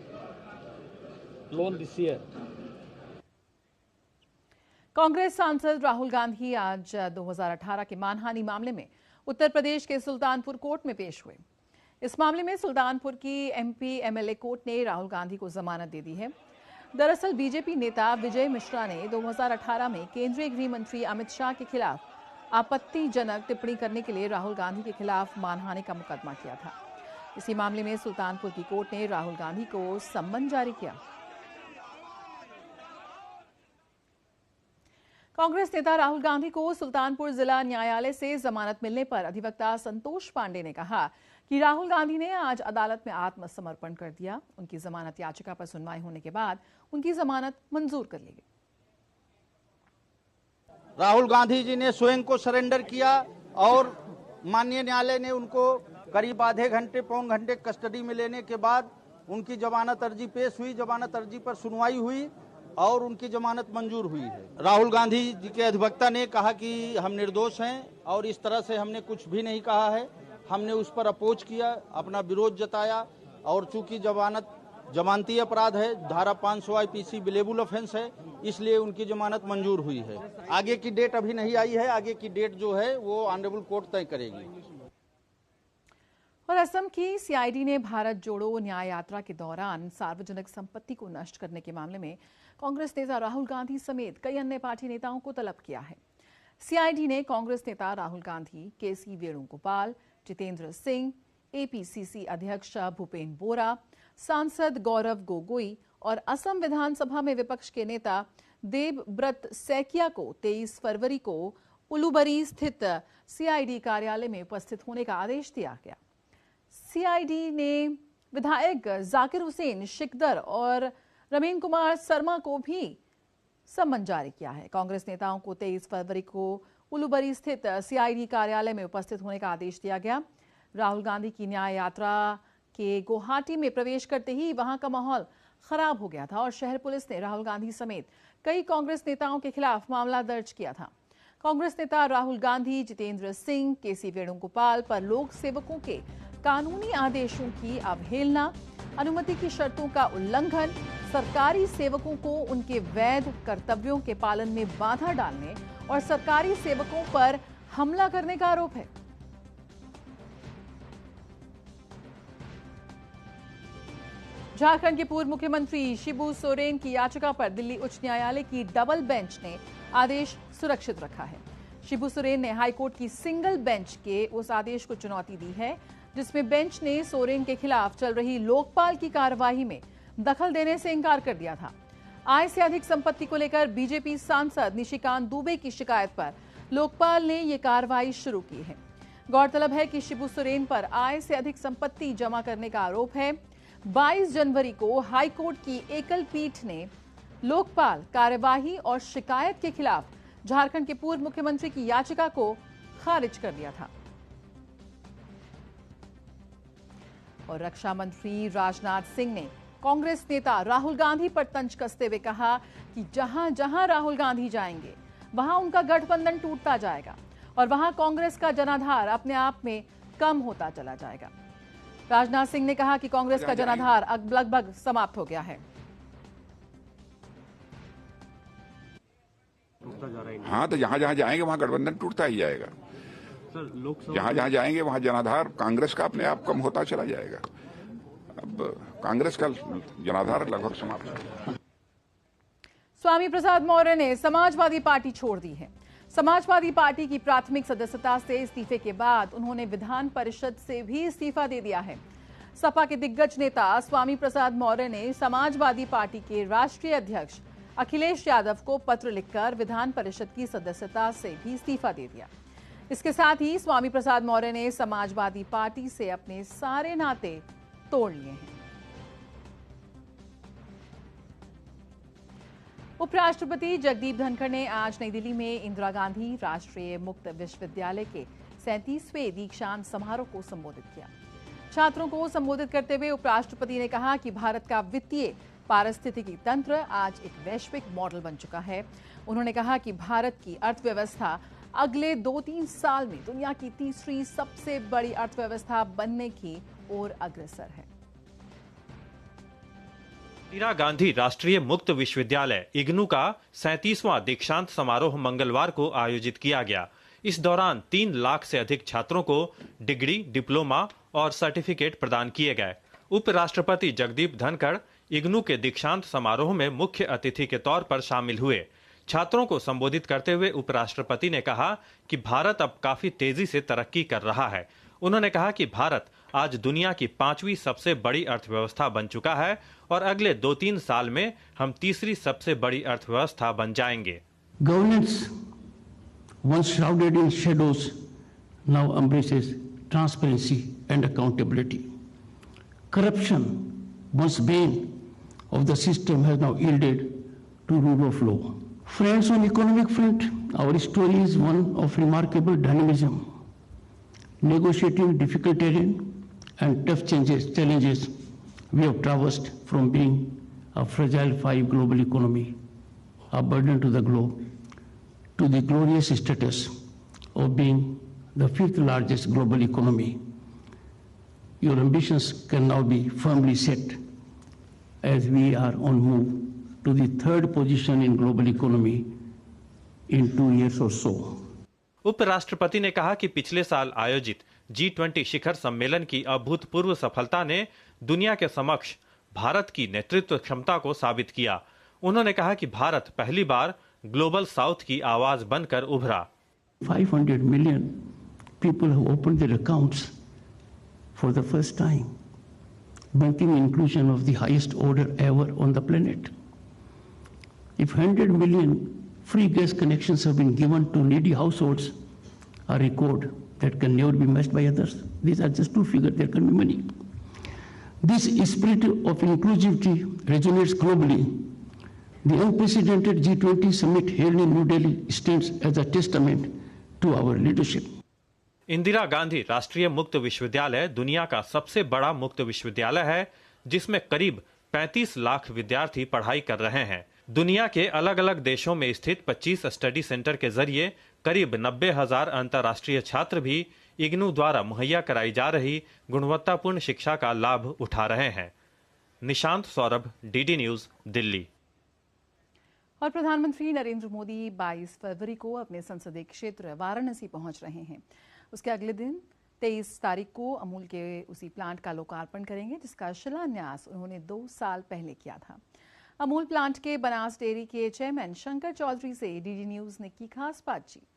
loan this year. Congress सांसद राहुल गांधी आज 2018 के मानहानि मामले में उत्तर प्रदेश के Sultanpur court में पेश हुए। इस मामले में सुल्तानपुर की एमपी एमएलए कोर्ट ने राहुल गांधी को जमानत दे दी है। दरअसल बीजेपी नेता विजय मिश्रा ने 2018 में केंद्रीय गृह मंत्री अमित शाह के खिलाफ आपत्तिजनक टिप्पणी करने के लिए राहुल गांधी के खिलाफ मानहानि का मुकदमा किया था। इसी मामले में सुल्तानपुर की कोर्ट ने राहुल गांधी को सम्मन जारी किया। कांग्रेस नेता राहुल गांधी को सुल्तानपुर जिला न्यायालय से जमानत मिलने पर अधिवक्ता संतोष पांडे ने कहा कि राहुल गांधी ने आज अदालत में आत्मसमर्पण कर दिया। उनकी जमानत याचिका पर सुनवाई होने के बाद उनकी जमानत मंजूर कर ली गई। राहुल गांधी जी ने स्वयं को सरेंडर किया और माननीय न्यायालय ने उनको करीब आधे घंटे पौन घंटे कस्टडी में लेने के बाद उनकी जमानत अर्जी पेश हुई। जमानत अर्जी पर सुनवाई हुई और उनकी जमानत मंजूर हुई है। राहुल गांधी जी के अधिवक्ता ने कहा कि हम निर्दोष हैं और इस तरह से हमने कुछ भी नहीं कहा है। हमने उस पर अपोज किया, अपना विरोध जताया और चूंकि जमानती अपराध है, धारा 500 आईपीसी बिलेबल ऑफेंस है, इसलिए उनकी जमानत मंजूर हुई है। आगे की डेट अभी नहीं आई है, आगे की डेट जो है वो ऑनरेबल कोर्ट तय करेगी। और असम की सीआईडी ने भारत जोड़ो न्याय यात्रा के दौरान सार्वजनिक संपत्ति को नष्ट करने के मामले में कांग्रेस नेता राहुल गांधी समेत कई अन्य पार्टी नेताओं को तलब किया है। सीआईडी ने कांग्रेस नेता राहुल गांधी, केसी वेणुगोपाल, जितेंद्र सिंह, एपीसीसी अध्यक्ष भूपेन बोरा, सांसद गौरव गोगोई और असम विधानसभा में विपक्ष के नेता देबब्रत सैकिया को 23 फरवरी को उलूबरी स्थित सीआईडी कार्यालय में उपस्थित होने का आदेश दिया गया। सीआईडी ने विधायक जाकिर हुसैन शिकदर और रमेन कुमार शर्मा को भी सम्मन जारी किया है। कांग्रेस नेताओं को 23 फरवरी को उलूबरी स्थित सीआईडी कार्यालय में उपस्थित होने का आदेश दिया गया। राहुल गांधी की न्याय यात्रा के गुवाहाटी में प्रवेश करते ही वहां का माहौल खराब हो गया था और शहर पुलिस ने राहुल गांधी समेत कई कांग्रेस नेताओं के खिलाफ मामला दर्ज किया था। कांग्रेस नेता राहुल गांधी, जितेंद्र सिंह, केसी वेणुगोपाल पर लोक सेवकों के कानूनी आदेशों की अवहेलना, अनुमति की शर्तों का उल्लंघन, सरकारी सेवकों को उनके वैध कर्तव्यों के पालन में बाधा डालने और सरकारी सेवकों पर हमला करने का आरोप है। झारखंड के पूर्व मुख्यमंत्री शिबू सोरेन की याचिका पर दिल्ली उच्च न्यायालय की डबल बेंच ने आदेश सुरक्षित रखा है। शिबू सोरेन ने हाईकोर्ट की सिंगल बेंच के उस आदेश को चुनौती दी है जिसमें बेंच ने सोरेन के खिलाफ चल रही लोकपाल की कार्यवाही में दखल देने से इनकार कर दिया था। आय से अधिक संपत्ति को लेकर बीजेपी सांसद निशिकांत दुबे की शिकायत पर लोकपाल ने ये कार्रवाई शुरू की है। गौरतलब है कि शिबू सोरेन पर आय से अधिक संपत्ति जमा करने का आरोप है। 22 जनवरी को हाईकोर्ट की एकल पीठ ने लोकपाल कार्यवाही और शिकायत के खिलाफ झारखंड के पूर्व मुख्यमंत्री की याचिका को खारिज कर दिया था। और रक्षा मंत्री राजनाथ सिंह ने कांग्रेस नेता राहुल गांधी पर तंज कसते हुए कहा कि जहां जहां राहुल गांधी जाएंगे वहां उनका गठबंधन टूटता जाएगा और वहां कांग्रेस का जनाधार अपने आप में कम होता चला जाएगा। राजनाथ सिंह ने कहा कि कांग्रेस का जनाधार अब लगभग समाप्त हो गया है। हाँ, तो जहां जहां जाएंगे वहां गठबंधन टूटता ही जाएगा। जहां जहां जाएंगे वहां जनाधार कांग्रेस का अपने आप कम होता चला जाएगा। अब कांग्रेस का जनाधार लगभग समाप्त है। स्वामी प्रसाद मौर्य ने समाजवादी पार्टी छोड़ दी है। समाजवादी पार्टी की प्राथमिक सदस्यता से इस्तीफे के बाद उन्होंने विधान परिषद से भी इस्तीफा दे दिया है। सपा के दिग्गज नेता स्वामी प्रसाद मौर्य ने समाजवादी पार्टी के राष्ट्रीय अध्यक्ष अखिलेश यादव को पत्र लिखकर विधान परिषद की सदस्यता से भी इस्तीफा दे दिया। इसके साथ ही स्वामी प्रसाद मौर्य ने समाजवादी पार्टी से अपने सारे नाते तोड़ लिए हैं। उपराष्ट्रपति जगदीप धनखड़ ने आज नई दिल्ली में इंदिरा गांधी राष्ट्रीय मुक्त विश्वविद्यालय के 37वें दीक्षांत समारोह को संबोधित किया। छात्रों को संबोधित करते हुए उपराष्ट्रपति ने कहा कि भारत का वित्तीय पारिस्थितिकी तंत्र आज एक वैश्विक मॉडल बन चुका है। उन्होंने कहा कि भारत की अर्थव्यवस्था अगले 2-3 साल में दुनिया की तीसरी सबसे बड़ी अर्थव्यवस्था बनने की ओर अग्रसर है। इंदिरा गांधी राष्ट्रीय मुक्त विश्वविद्यालय इग्नू का 37वां दीक्षांत समारोह मंगलवार को आयोजित किया गया। इस दौरान 3 लाख से अधिक छात्रों को डिग्री, डिप्लोमा और सर्टिफिकेट प्रदान किए गए। उपराष्ट्रपति जगदीप धनखड़ इग्नू के दीक्षांत समारोह में मुख्य अतिथि के तौर पर शामिल हुए। छात्रों को संबोधित करते हुए उपराष्ट्रपति ने कहा कि भारत अब काफी तेजी से तरक्की कर रहा है। उन्होंने कहा कि भारत आज दुनिया की 5वीं सबसे बड़ी अर्थव्यवस्था बन चुका है और अगले 2-3 साल में हम तीसरी सबसे बड़ी अर्थव्यवस्था बन जाएंगे। Governance once shrouded in shadows now embraces transparency and accountability. Corruption, once bane of the system, has now yielded to rule of law. Friends, on economic front, our story is one of remarkable dynamism. Negotiating difficult terrain and tough challenges, we have traversed from being a fragile 5 global economy, a burden to the globe, to the glorious status of being the 5th largest global economy. Your ambitions can now be firmly set as we are on move to the 3rd position in global economy in 2 years or so. उपराष्ट्रपति ने कहा कि पिछले साल आयोजित G20 शिखर सम्मेलन की अभूतपूर्व सफलता ने दुनिया के समक्ष भारत की नेतृत्व क्षमता को साबित किया। उन्होंने कहा कि भारत पहली बार ग्लोबल साउथ की आवाज बनकर उभरा। 500 million people have opened their accounts for the first time, banking inclusion of the highest order ever on the planet. If 100 million free gas connections have been given to needy households, a record that can never be matched by others. These are just 2 figures, there can be many. This spirit of inclusivity resonates globally. The unprecedented G20 summit held in New Delhi stands as a testament to our leadership. Indira Gandhi राष्ट्रीय मुक्त विश्वविद्यालय दुनिया का सबसे बड़ा मुक्त विश्वविद्यालय है, जिसमें करीब 35 लाख विद्यार्थी पढ़ाई कर रहे हैं। दुनिया के अलग अलग देशों में स्थित 25 स्टडी सेंटर के जरिए करीब 90,000 अंतर्राष्ट्रीय छात्र भी इग्नू द्वारा मुहैया कराई जा रही गुणवत्तापूर्ण शिक्षा का लाभ उठा रहे हैं। Nishant Saurabh, DD news, Delhi. और प्रधानमंत्री नरेंद्र मोदी 22 फरवरी को अपने संसदीय क्षेत्र वाराणसी पहुंच रहे हैं। उसके अगले दिन 23 तारीख को अमूल के उसी प्लांट का लोकार्पण करेंगे जिसका शिलान्यास उन्होंने 2 साल पहले किया था। अमूल प्लांट के बनास डेयरी के चेयरमैन शंकर चौधरी से डीडी न्यूज ने की खास बातचीत।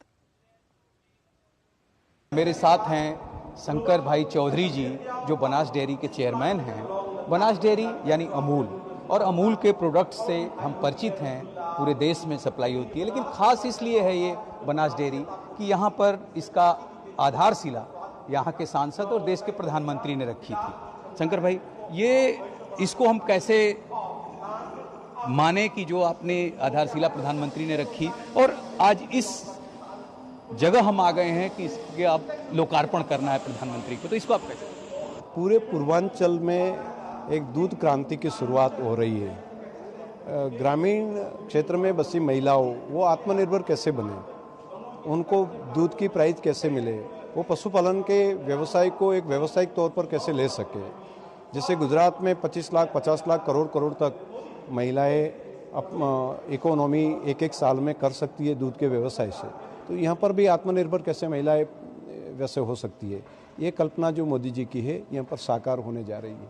मेरे साथ हैं शंकर भाई चौधरी जी, जो बनास डेयरी के चेयरमैन हैं। बनास डेयरी यानी अमूल, और अमूल के प्रोडक्ट्स से हम परिचित हैं, पूरे देश में सप्लाई होती है, लेकिन खास इसलिए है ये बनास डेयरी कि यहाँ पर इसका आधारशिला यहाँ के सांसद और देश के प्रधानमंत्री ने रखी थी। शंकर भाई, ये इसको हम कैसे माने कि जो आपने आधारशिला प्रधानमंत्री ने रखी और आज इस जगह हम आ गए हैं कि इसके आप लोकार्पण करना है प्रधानमंत्री को, तो इसको आप कैसे? पूरे पूर्वांचल में एक दूध क्रांति की शुरुआत हो रही है। ग्रामीण क्षेत्र में बसी महिलाओं वो आत्मनिर्भर कैसे बने, उनको दूध की प्राइस कैसे मिले, वो पशुपालन के व्यवसाय को एक व्यावसायिक तौर पर कैसे ले सके। जैसे गुजरात में 25 लाख 50 लाख करोड़ तक महिलाएं इकोनॉमी एक साल में कर सकती है दूध के व्यवसाय से, तो यहाँ पर भी आत्मनिर्भर कैसे महिलाएं वैसे हो सकती है। ये कल्पना जो मोदी जी की है यहाँ पर साकार होने जा रही है।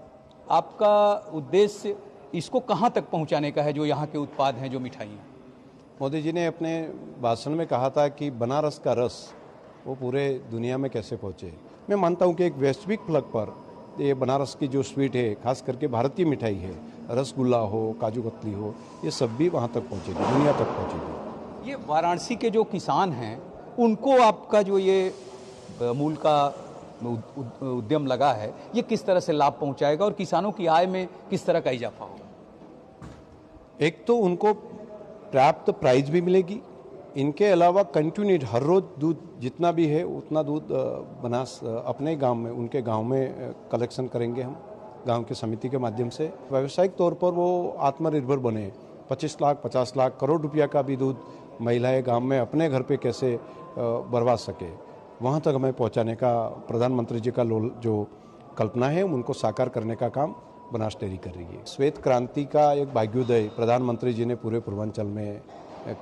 आपका उद्देश्य इसको कहाँ तक पहुँचाने का है, जो यहाँ के उत्पाद हैं, जो मिठाइयाँ? मोदी जी ने अपने भाषण में कहा था कि बनारस का रस वो पूरे दुनिया में कैसे पहुंचे। मैं मानता हूं कि एक वैश्विक फलक पर ये बनारस की जो स्वीट है, खास करके भारतीय मिठाई है, रसगुल्ला हो, काजू कतली हो, ये सब भी वहां तक पहुंचेगी, दुनिया तक पहुंचेगी। ये वाराणसी के जो किसान हैं उनको आपका जो ये अमूल का उद्यम लगा है, ये किस तरह से लाभ पहुंचाएगा और किसानों की आय में किस तरह का इजाफा होगा? एक तो उनको पर्याप्त प्राइस भी मिलेगी, इनके अलावा कंटिन्यूड हर रोज दूध जितना भी है उतना दूध बनास अपने गांव में, उनके गांव में कलेक्शन करेंगे हम गांव की समिति के माध्यम से। व्यावसायिक तौर पर वो आत्मनिर्भर बने, 25 लाख 50 लाख करोड़ रुपया का भी दूध महिलाएं गांव में अपने घर पे कैसे बरवा सके, वहां तक हमें पहुंचाने का प्रधानमंत्री जी का जो कल्पना है उनको साकार करने का काम बनास डेयरी कर रही है। श्वेत क्रांति का एक भाग्योदय प्रधानमंत्री जी ने पूरे पूर्वांचल में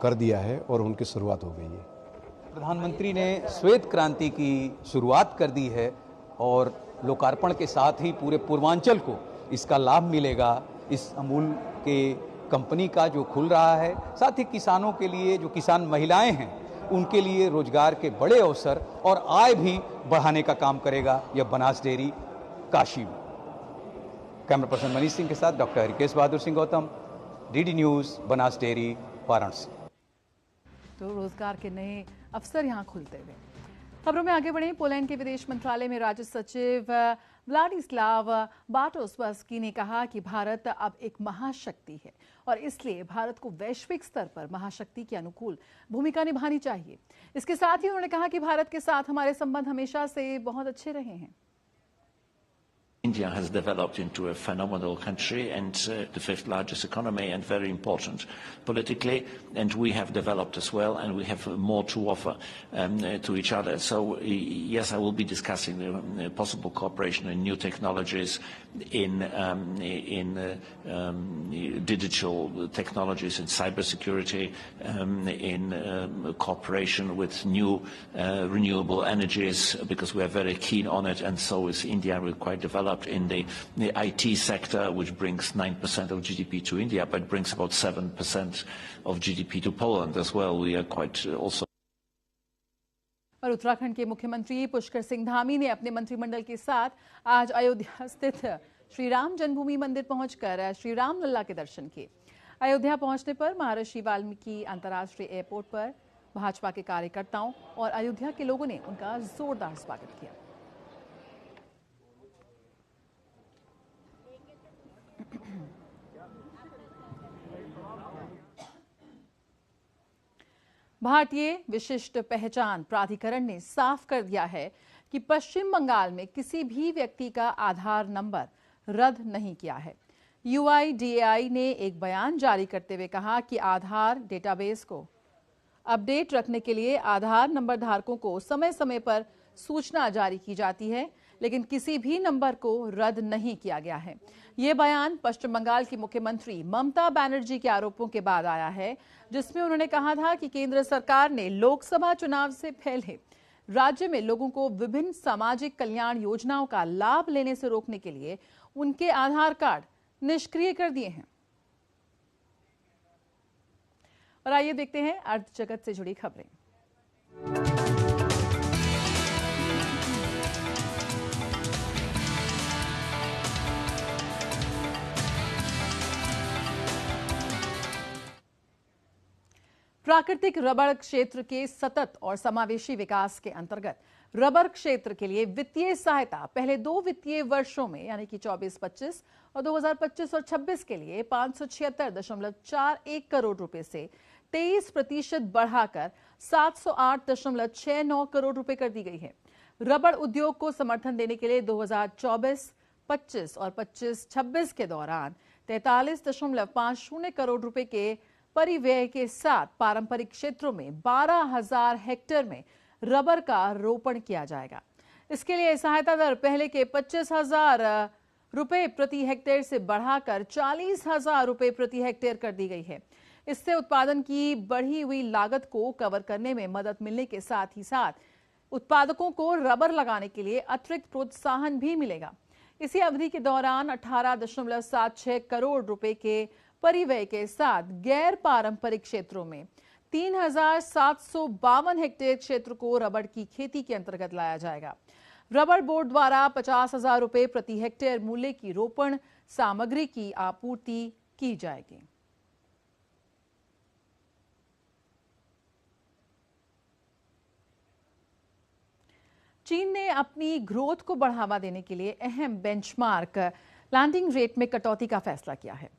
कर दिया है और उनकी शुरुआत हो गई है। प्रधानमंत्री ने श्वेत क्रांति की शुरुआत कर दी है और लोकार्पण के साथ ही पूरे पूर्वांचल को इसका लाभ मिलेगा। इस अमूल के कंपनी का जो खुल रहा है, साथ ही किसानों के लिए, जो किसान महिलाएं हैं उनके लिए रोजगार के बड़े अवसर और आय भी बढ़ाने का काम करेगा यह बनास डेयरी काशी में। कैमरा पर्सन मनीष सिंह के साथ doctor Harikesh Bahadur Singh Gautam, DD news, Banas dairy, Varanasi. तो रोजगार के नए अवसर यहां खुलते हुए। खबरों में आगे बढ़े। पोलैंड के विदेश मंत्रालय में राज्य सचिव व्लाडिस्लाव बार्टोस्वस्की ने कहा कि भारत अब एक महाशक्ति है और इसलिए भारत को वैश्विक स्तर पर महाशक्ति के अनुकूल भूमिका निभानी चाहिए। इसके साथ ही उन्होंने कहा कि भारत के साथ हमारे संबंध हमेशा से बहुत अच्छे रहे हैं। India has developed into a phenomenal country and the fifth largest economy and very important politically, and we have developed as well, and we have more to offer to each other. So yes, I will be discussing possible cooperation in new technologies, in digital technologies, in cybersecurity, in cooperation with new renewable energies, because we are very keen on it, and so is India. We're quite developed in the IT sector, which brings 9% of GDP to India, but brings about 7% of GDP to Poland as well. We are quite also. और उत्तराखंड के मुख्यमंत्री पुष्कर सिंह धामी ने अपने मंत्रिमंडल के साथ आज अयोध्या स्थित श्री राम जन्मभूमि मंदिर पहुंचकर श्री राम लल्ला के दर्शन किए। अयोध्या पहुंचने पर महर्षि वाल्मीकि अंतर्राष्ट्रीय एयरपोर्ट पर भाजपा के कार्यकर्ताओं और अयोध्या के लोगों ने उनका जोरदार स्वागत किया। भारतीय विशिष्ट पहचान प्राधिकरण ने साफ कर दिया है कि पश्चिम बंगाल में किसी भी व्यक्ति का आधार नंबर रद्द नहीं किया है। UIDAI ने एक बयान जारी करते हुए कहा कि आधार डेटाबेस को अपडेट रखने के लिए आधार नंबर धारकों को समय समय पर सूचना जारी की जाती है, लेकिन किसी भी नंबर को रद्द नहीं किया गया है। ये बयान पश्चिम बंगाल की मुख्यमंत्री ममता बनर्जी के आरोपों के बाद आया है, जिसमें उन्होंने कहा था कि केंद्र सरकार ने लोकसभा चुनाव से पहले राज्य में लोगों को विभिन्न सामाजिक कल्याण योजनाओं का लाभ लेने से रोकने के लिए उनके आधार कार्ड निष्क्रिय कर दिए हैं। और आइए देखते हैं अर्थ जगत से जुड़ी खबरें। प्राकृतिक रबड़ क्षेत्र के सतत और समावेशी विकास के अंतर्गत रबर क्षेत्र के लिए वित्तीय सहायता पहले 2 वित्तीय वर्षों में यानी कि 24-25 और 2025 और 26 के लिए 576.41 करोड़ रुपए से 23% बढ़ाकर 708.69 करोड़ रुपए कर दी गई है। रबड़ उद्योग को समर्थन देने के लिए 2024-25 और 25-26 के दौरान 43.50 करोड़ रुपए के परिव्यय के साथ पारंपरिक क्षेत्रों में 12,000 हेक्टेयर में रबर का रोपण किया जाएगा। इसके लिए सहायता दर पहले के 25,000 रुपए प्रति हेक्टेयर से बढ़ाकर 40,000 रुपए प्रति हेक्टेयर कर दी गई है। इससे उत्पादन की बढ़ी हुई लागत को कवर करने में मदद मिलने के साथ ही साथ उत्पादकों को रबर लगाने के लिए अतिरिक्त प्रोत्साहन भी मिलेगा। इसी अवधि के दौरान 18.76 करोड़ रुपए के परिव्यय के साथ गैर पारंपरिक क्षेत्रों में 3,752 हेक्टेयर क्षेत्र को रबड़ की खेती के अंतर्गत लाया जाएगा। रबड़ बोर्ड द्वारा 50,000 रुपए प्रति हेक्टेयर मूल्य की रोपण सामग्री की आपूर्ति की जाएगी। चीन ने अपनी ग्रोथ को बढ़ावा देने के लिए अहम बेंचमार्क लैंडिंग रेट में कटौती का फैसला किया है।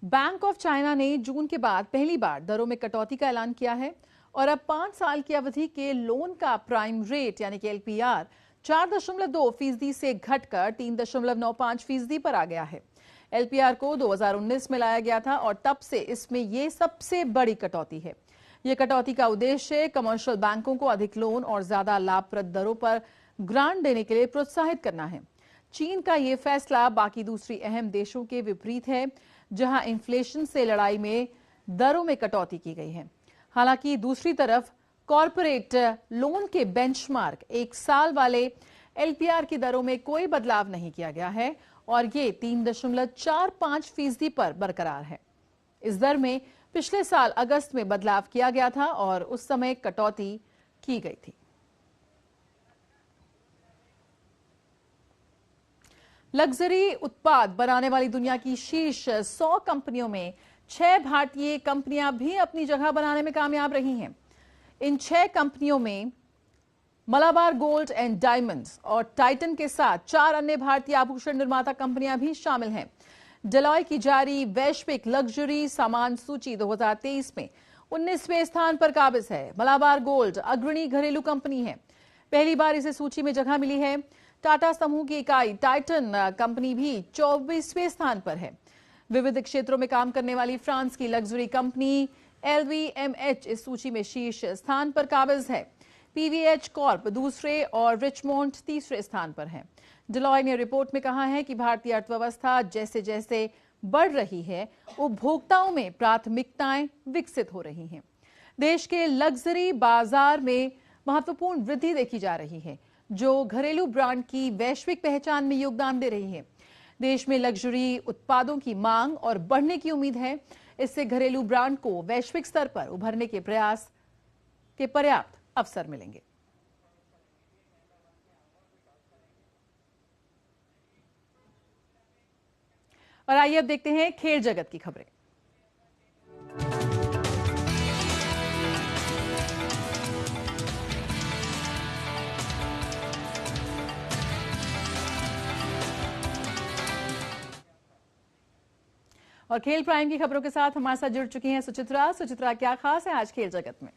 बैंक ऑफ चाइना ने जून के बाद पहली बार दरों में कटौती का ऐलान किया है और अब 5 साल की अवधि के लोन का प्राइम रेट यानी कि LPR 4.2% से घटकर 3.95% पर आ गया है। LPR को 2019 में लाया गया था और तब से इसमें ये सबसे बड़ी कटौती है। ये कटौती का उद्देश्य कमर्शियल बैंकों को अधिक लोन और ज्यादा लाभप्रद दरों पर ग्रांट देने के लिए प्रोत्साहित करना है। चीन का ये फैसला बाकी दूसरी अहम देशों के विपरीत है, जहां इन्फ्लेशन से लड़ाई में दरों में कटौती की गई है। हालांकि दूसरी तरफ कॉरपोरेट लोन के बेंचमार्क 1 साल वाले LPR की दरों में कोई बदलाव नहीं किया गया है और ये 3.45% पर बरकरार है। इस दर में पिछले साल अगस्त में बदलाव किया गया था और उस समय कटौती की गई थी। लग्जरी उत्पाद बनाने वाली दुनिया की शीर्ष 100 कंपनियों में 6 भारतीय कंपनियां भी अपनी जगह बनाने में कामयाब रही हैं। इन 6 कंपनियों में मलाबार गोल्ड एंड डायमंड्स और टाइटन के साथ 4 अन्य भारतीय आभूषण निर्माता कंपनियां भी शामिल हैं। डेलॉय की जारी वैश्विक लग्जरी सामान सूची 2023 में 19वें स्थान पर काबिज है। मलाबार गोल्ड अग्रणी घरेलू कंपनी है, पहली बार इसे सूची में जगह मिली है। टाटा समूह की इकाई टाइटन कंपनी भी 24वें स्थान पर है। विविध क्षेत्रों में काम करने वाली फ्रांस की लग्जरी कंपनी LVMH इस सूची में शीर्ष स्थान पर काबिज है। PVH कॉर्प दूसरे और रिचमोंड तीसरे स्थान पर है। डेलॉय ने रिपोर्ट में कहा है कि भारतीय अर्थव्यवस्था जैसे जैसे बढ़ रही है, उपभोक्ताओं में प्राथमिकताएं विकसित हो रही हैं। देश के लग्जरी बाजार में महत्वपूर्ण वृद्धि देखी जा रही है, जो घरेलू ब्रांड की वैश्विक पहचान में योगदान दे रही है। देश में लग्जरी उत्पादों की मांग और बढ़ने की उम्मीद है। इससे घरेलू ब्रांड को वैश्विक स्तर पर उभरने के प्रयास के पर्याप्त अवसर मिलेंगे। और आइए अब देखते हैं खेल जगत की खबरें। और खेल प्राइम की खबरों के साथ हमारे साथ जुड़ चुकी हैं सुचित्रा, क्या खास है आज खेल जगत में?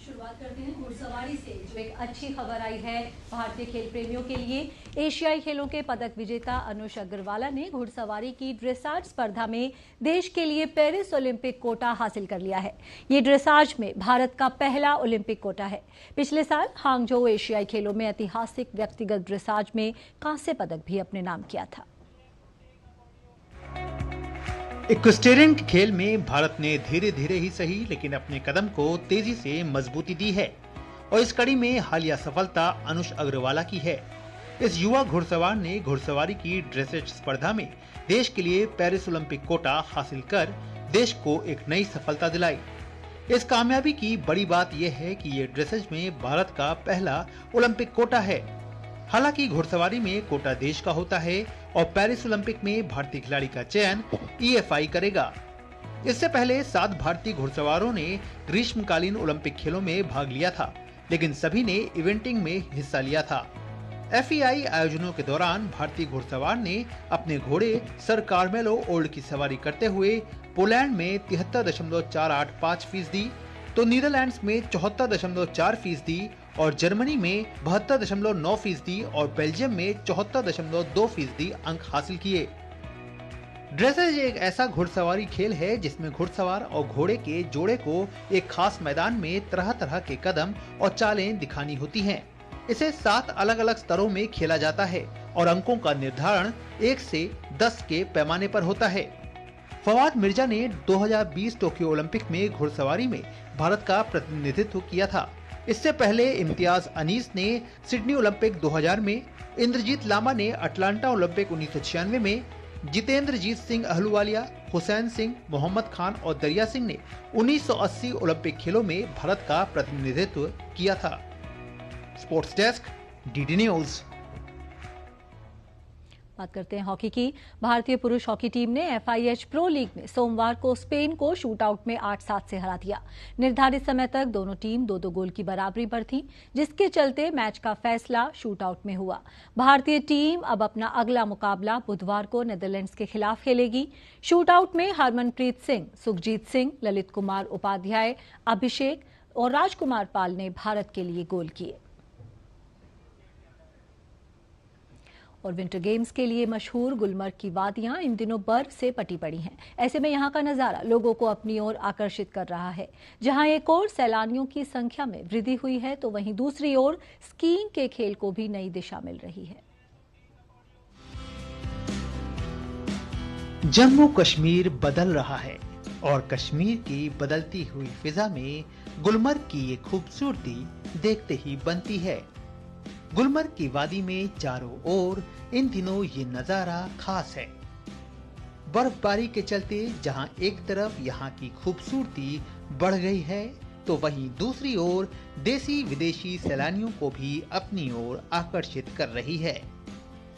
शुरुआत करते हैं घुड़सवारी से, जो एक अच्छी खबर आई है भारतीय खेल प्रेमियों के लिए। एशियाई खेलों के पदक विजेता अनुष अग्रवाला ने घुड़सवारी की ड्रेसाज स्पर्धा में देश के लिए पेरिस ओलंपिक कोटा हासिल कर लिया है। ये ड्रेसाज में भारत का पहला ओलंपिक कोटा है। पिछले साल हांगझोउ एशियाई खेलों में ऐतिहासिक व्यक्तिगत ड्रेसाज में कांस्य पदक भी अपने नाम किया था। इक्वेस्टेरियन खेल में भारत ने धीरे धीरे ही सही लेकिन अपने कदम को तेजी से मजबूती दी है और इस कड़ी में हालिया सफलता अनुष अग्रवाला की है। इस युवा घुड़सवार ने घुड़सवारी की ड्रेसेज स्पर्धा में देश के लिए पेरिस ओलंपिक कोटा हासिल कर देश को एक नई सफलता दिलाई। इस कामयाबी की बड़ी बात यह है कि ये ड्रेसेज में भारत का पहला ओलंपिक कोटा है। हालांकि घुड़सवारी में कोटा देश का होता है और पेरिस ओलंपिक में भारतीय खिलाड़ी का चयन EFI करेगा। इससे पहले 7 भारतीय घुड़सवारों ने ग्रीष्मकालीन ओलंपिक खेलों में भाग लिया था, लेकिन सभी ने इवेंटिंग में हिस्सा लिया था। FEI आयोजनों के दौरान भारतीय घुड़सवार ने अपने घोड़े सर कार्मेलो ओल्ड की सवारी करते हुए पोलैंड में 73.485%, तो नीदरलैंड्स में 74.4% और जर्मनी में 72.9% और बेल्जियम में 74.2% अंक हासिल किए। ड्रेसेज एक ऐसा घुड़सवारी खेल है जिसमें घुड़सवार और घोड़े के जोड़े को एक खास मैदान में तरह तरह के कदम और चालें दिखानी होती हैं। इसे 7 अलग अलग स्तरों में खेला जाता है और अंकों का निर्धारण 1 से 10 के पैमाने पर होता है। फवाद मिर्जा ने 2020 टोक्यो ओलंपिक में घुड़सवारी में भारत का प्रतिनिधित्व किया था। इससे पहले इम्तियाज अनीस ने सिडनी ओलंपिक 2000 में, इंद्रजीत लामा ने अटलांटा ओलंपिक 1996 में, जितेंद्रजीत सिंह अहलूवालिया हुसैन सिंह, मोहम्मद खान और दरिया सिंह ने 1980 ओलंपिक खेलों में भारत का प्रतिनिधित्व किया था। Sports desk, DD news. बात करते हैं हॉकी की। भारतीय पुरुष हॉकी टीम ने FIH प्रो लीग में सोमवार को स्पेन को शूटआउट में 8-7 से हरा दिया। निर्धारित समय तक दोनों टीम 2-2 गोल की बराबरी पर थी, जिसके चलते मैच का फैसला शूटआउट में हुआ। भारतीय टीम अब अपना अगला मुकाबला बुधवार को नीदरलैंड्स के खिलाफ खेलेगी। शूटआउट में हरमनप्रीत सिंह, सुखजीत सिंह, ललित कुमार उपाध्याय, अभिषेक और राजकुमार पाल ने भारत के लिए गोल किए। और विंटर गेम्स के लिए मशहूर गुलमर्ग की वादियां इन दिनों बर्फ से पटी पड़ी हैं। ऐसे में यहां का नजारा लोगों को अपनी ओर आकर्षित कर रहा है। जहां एक ओर सैलानियों की संख्या में वृद्धि हुई है, तो वहीं दूसरी ओर स्कीइंग के खेल को भी नई दिशा मिल रही है। जम्मू कश्मीर बदल रहा है और कश्मीर की बदलती हुई फिजा में गुलमर्ग की ये खूबसूरती देखते ही बनती है। गुलमर्ग की वादी में चारों ओर इन दिनों ये नजारा खास है। बर्फबारी के चलते जहां एक तरफ यहाँ की खूबसूरती बढ़ गई है, तो वहीं दूसरी ओर देसी विदेशी सैलानियों को भी अपनी ओर आकर्षित कर रही है।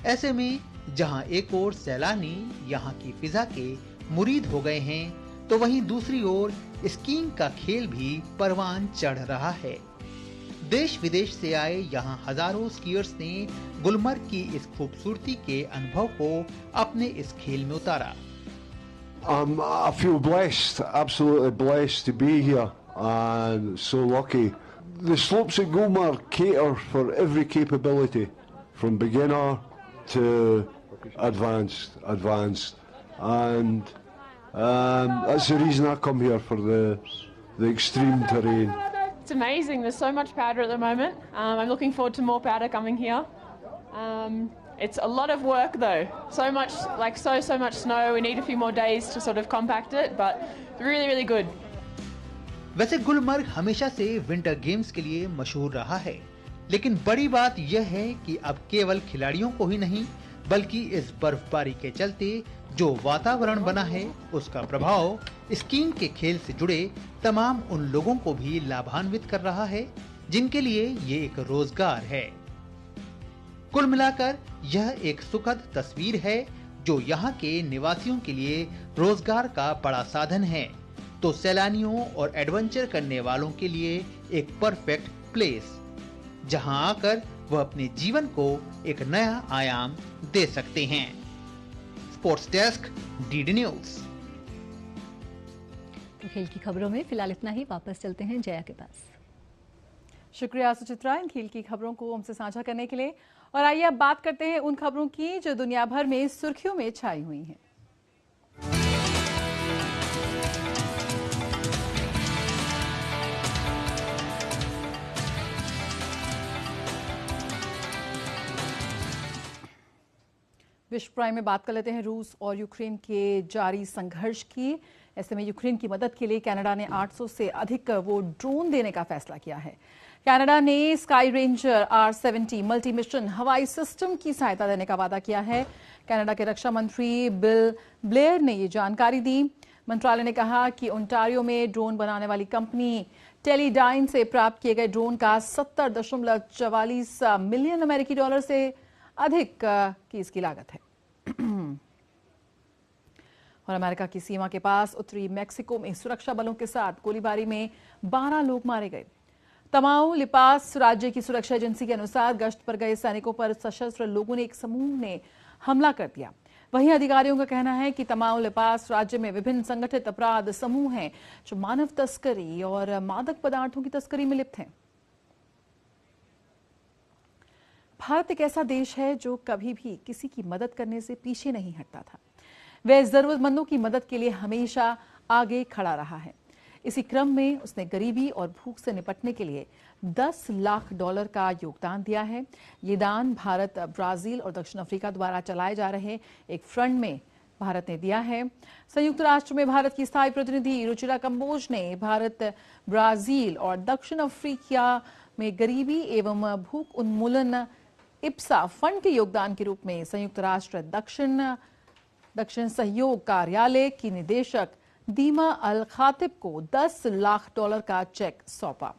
ऐसे में जहां एक ओर सैलानी यहाँ की फिजा के मुरीद हो गए हैं, तो वहीं दूसरी ओर स्कीइंग का खेल भी परवान चढ़ रहा है। देश विदेश से आए यहाँ हजारों स्कीयर्स ने गुलमर्ग की इस खूबसूरती के अनुभव को अपने इस खेल में उतारा। I feel blessed, absolutely blessed to be here and so lucky. The slopes at Gulmarg cater for every capability, from beginner to advanced, and that's the reason I come here, for the extreme terrain. It's amazing. There's so much powder at the moment. I'm looking forward to more powder coming here. It's a lot of work though. So much, so much snow. We need a few more days to sort of compact it, but really, really good. वैसे गुलमर्ग हमेशा से winter games के लिए मशहूर रहा है, लेकिन बड़ी बात यह है कि अब केवल खिलाड़ियों को ही नहीं, बल्कि इस बर्फबारी के चलते जो वातावरण बना है, उसका प्रभाव स्कीइंग के खेल से जुड़े तमाम उन लोगों को भी लाभान्वित कर रहा है, जिनके लिए ये एक रोजगार है। कुल मिलाकर यह एक सुखद तस्वीर है, जो यहाँ के निवासियों के लिए रोजगार का बड़ा साधन है, तो सैलानियों और एडवेंचर करने वालों के लिए एक परफेक्ट प्लेस, जहाँ आकर वह अपने जीवन को एक नया आयाम दे सकते हैं। Sports desk, DD news. तो खेल की खबरों में फिलहाल इतना ही। वापस चलते हैं जया के पास। शुक्रिया सुचित्रा इन खेल की खबरों को हमसे साझा करने के लिए। और आइए अब बात करते हैं उन खबरों की जो दुनिया भर में सुर्खियों में छाई हुई हैं। विश्व प्राइम में बात कर लेते हैं रूस और यूक्रेन के जारी संघर्ष की। ऐसे में यूक्रेन की मदद के लिए कनाडा ने 800 से अधिक वो ड्रोन देने का फैसला किया है। कनाडा ने sky ranger R70 multi mission हवाई सिस्टम की सहायता देने का वादा किया है। कनाडा के रक्षा मंत्री बिल ब्लेयर ने ये जानकारी दी। मंत्रालय ने कहा कि ओंटारियो में ड्रोन बनाने वाली कंपनी टेलीडाइन से प्राप्त किए गए ड्रोन का 70.44 मिलियन अमेरिकी डॉलर से अधिक की इसकी लागत है। और अमेरिका की सीमा के पास उत्तरी मेक्सिको में सुरक्षा बलों के साथ गोलीबारी में 12 लोग मारे गए। तमाउलिपास राज्य की सुरक्षा एजेंसी के अनुसार गश्त पर गए सैनिकों पर सशस्त्र लोगों ने एक समूह ने हमला कर दिया। वहीं अधिकारियों का कहना है कि तमाउलिपास राज्य में विभिन्न संगठित अपराध समूह हैं जो मानव तस्करी और मादक पदार्थों की तस्करी में लिप्त हैं। भारत एक ऐसा देश है जो कभी भी किसी की मदद करने से पीछे नहीं हटता था। वह जरूरतमंदों की मदद के लिए हमेशा आगे खड़ा रहा है। इसी क्रम में उसने गरीबी और भूख से निपटने के लिए $10 लाख का योगदान दिया है। ये दान भारत, ब्राजील और दक्षिण अफ्रीका द्वारा चलाए जा रहे एक फ्रंट में भारत ने दिया है। संयुक्त राष्ट्र में भारत की स्थायी प्रतिनिधि रुचिरा कंबोज ने भारत, ब्राजील और दक्षिण अफ्रीका में गरीबी एवं भूख उन्मूलन इप्सा फंड के योगदान के रूप में संयुक्त राष्ट्र दक्षिण दक्षिण सहयोग कार्यालय की निदेशक दीमा अल खातिब को $10 लाख का चेक सौंपा।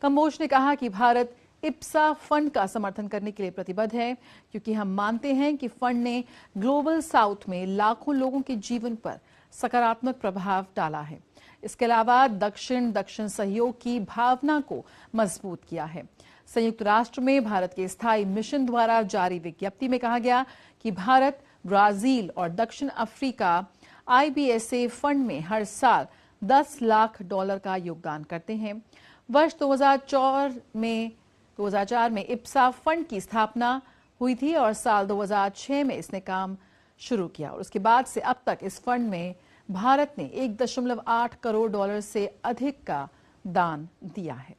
कंबोज ने कहा कि भारत इप्सा फंड का समर्थन करने के लिए प्रतिबद्ध है, क्योंकि हम मानते हैं कि फंड ने ग्लोबल साउथ में लाखों लोगों के जीवन पर सकारात्मक प्रभाव डाला है। इसके अलावा दक्षिण सहयोग की भावना को मजबूत किया है। संयुक्त राष्ट्र में भारत के स्थायी मिशन द्वारा जारी विज्ञप्ति में कहा गया कि भारत, ब्राजील और दक्षिण अफ्रीका IBSA फंड में हर साल $10 लाख का योगदान करते हैं। वर्ष 2004 में इप्सा फंड की स्थापना हुई थी और साल 2006 में इसने काम शुरू किया और उसके बाद से अब तक इस फंड में भारत ने $1.8 करोड़ से अधिक का दान दिया है।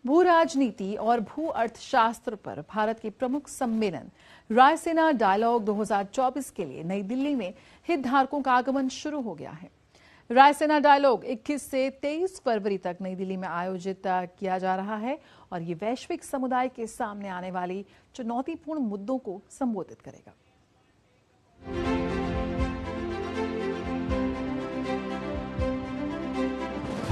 भू राजनीति और भू अर्थशास्त्र पर भारत के प्रमुख सम्मेलन रायसीना डायलॉग 2024 के लिए नई दिल्ली में हितधारकों का आगमन शुरू हो गया है। रायसीना डायलॉग 21 से 23 फरवरी तक नई दिल्ली में आयोजित किया जा रहा है और ये वैश्विक समुदाय के सामने आने वाली चुनौतीपूर्ण मुद्दों को संबोधित करेगा।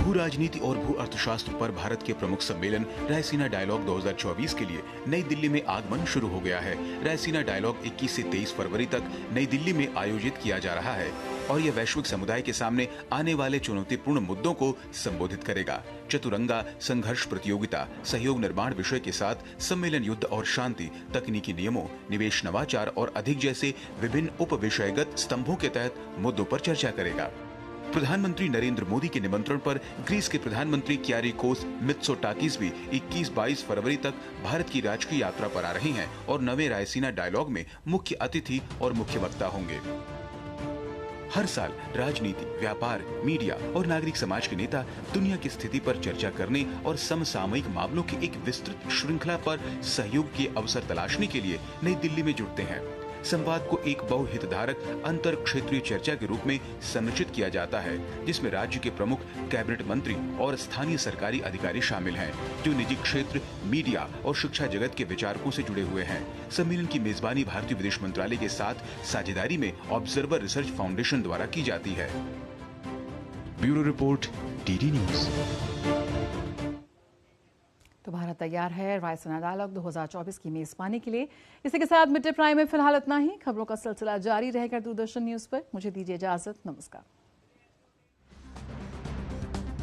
भू राजनीति और भू अर्थशास्त्र पर भारत के प्रमुख सम्मेलन रायसीना डायलॉग 2024 के लिए नई दिल्ली में आगमन शुरू हो गया है। रायसीना डायलॉग 21 से 23 फरवरी तक नई दिल्ली में आयोजित किया जा रहा है और यह वैश्विक समुदाय के सामने आने वाले चुनौतीपूर्ण मुद्दों को संबोधित करेगा। चतुरंगा संघर्ष प्रतियोगिता, सहयोग निर्माण विषय के साथ सम्मेलन युद्ध और शांति, तकनीकी नियमों, निवेश, नवाचार और अधिक जैसे विभिन्न उप विषयगत स्तंभों के तहत मुद्दों पर चर्चा करेगा। प्रधानमंत्री नरेंद्र मोदी के निमंत्रण पर ग्रीस के प्रधानमंत्री क्यारिकोस मित्सोटाकिस भी 21-22 फरवरी तक भारत की राजकीय यात्रा पर आ रहे हैं और नवे रायसीना डायलॉग में मुख्य अतिथि और मुख्य वक्ता होंगे। हर साल राजनीति, व्यापार, मीडिया और नागरिक समाज के नेता दुनिया की स्थिति पर चर्चा करने और समसामयिक मामलों की एक विस्तृत श्रृंखला पर सहयोग के अवसर तलाशने के लिए नई दिल्ली में जुटते हैं। संवाद को एक बहुहितधारक अंतर क्षेत्रीय चर्चा के रूप में संरचित किया जाता है, जिसमें राज्य के प्रमुख, कैबिनेट मंत्री और स्थानीय सरकारी अधिकारी शामिल हैं, जो निजी क्षेत्र, मीडिया और शिक्षा जगत के विचारकों से जुड़े हुए हैं। सम्मेलन की मेजबानी भारतीय विदेश मंत्रालय के साथ साझेदारी में ऑब्जर्वर रिसर्च फाउंडेशन द्वारा की जाती है। Bureau report, DD news. तो भारत तैयार है रायसीना डायलॉग 2024 की मेजबानी के लिए। इसी के साथ मिड डे प्राइम में फिलहाल इतना ही। खबरों का सिलसिला जारी रहेगा दूरदर्शन न्यूज पर। मुझे दीजिए इजाजत। नमस्कार।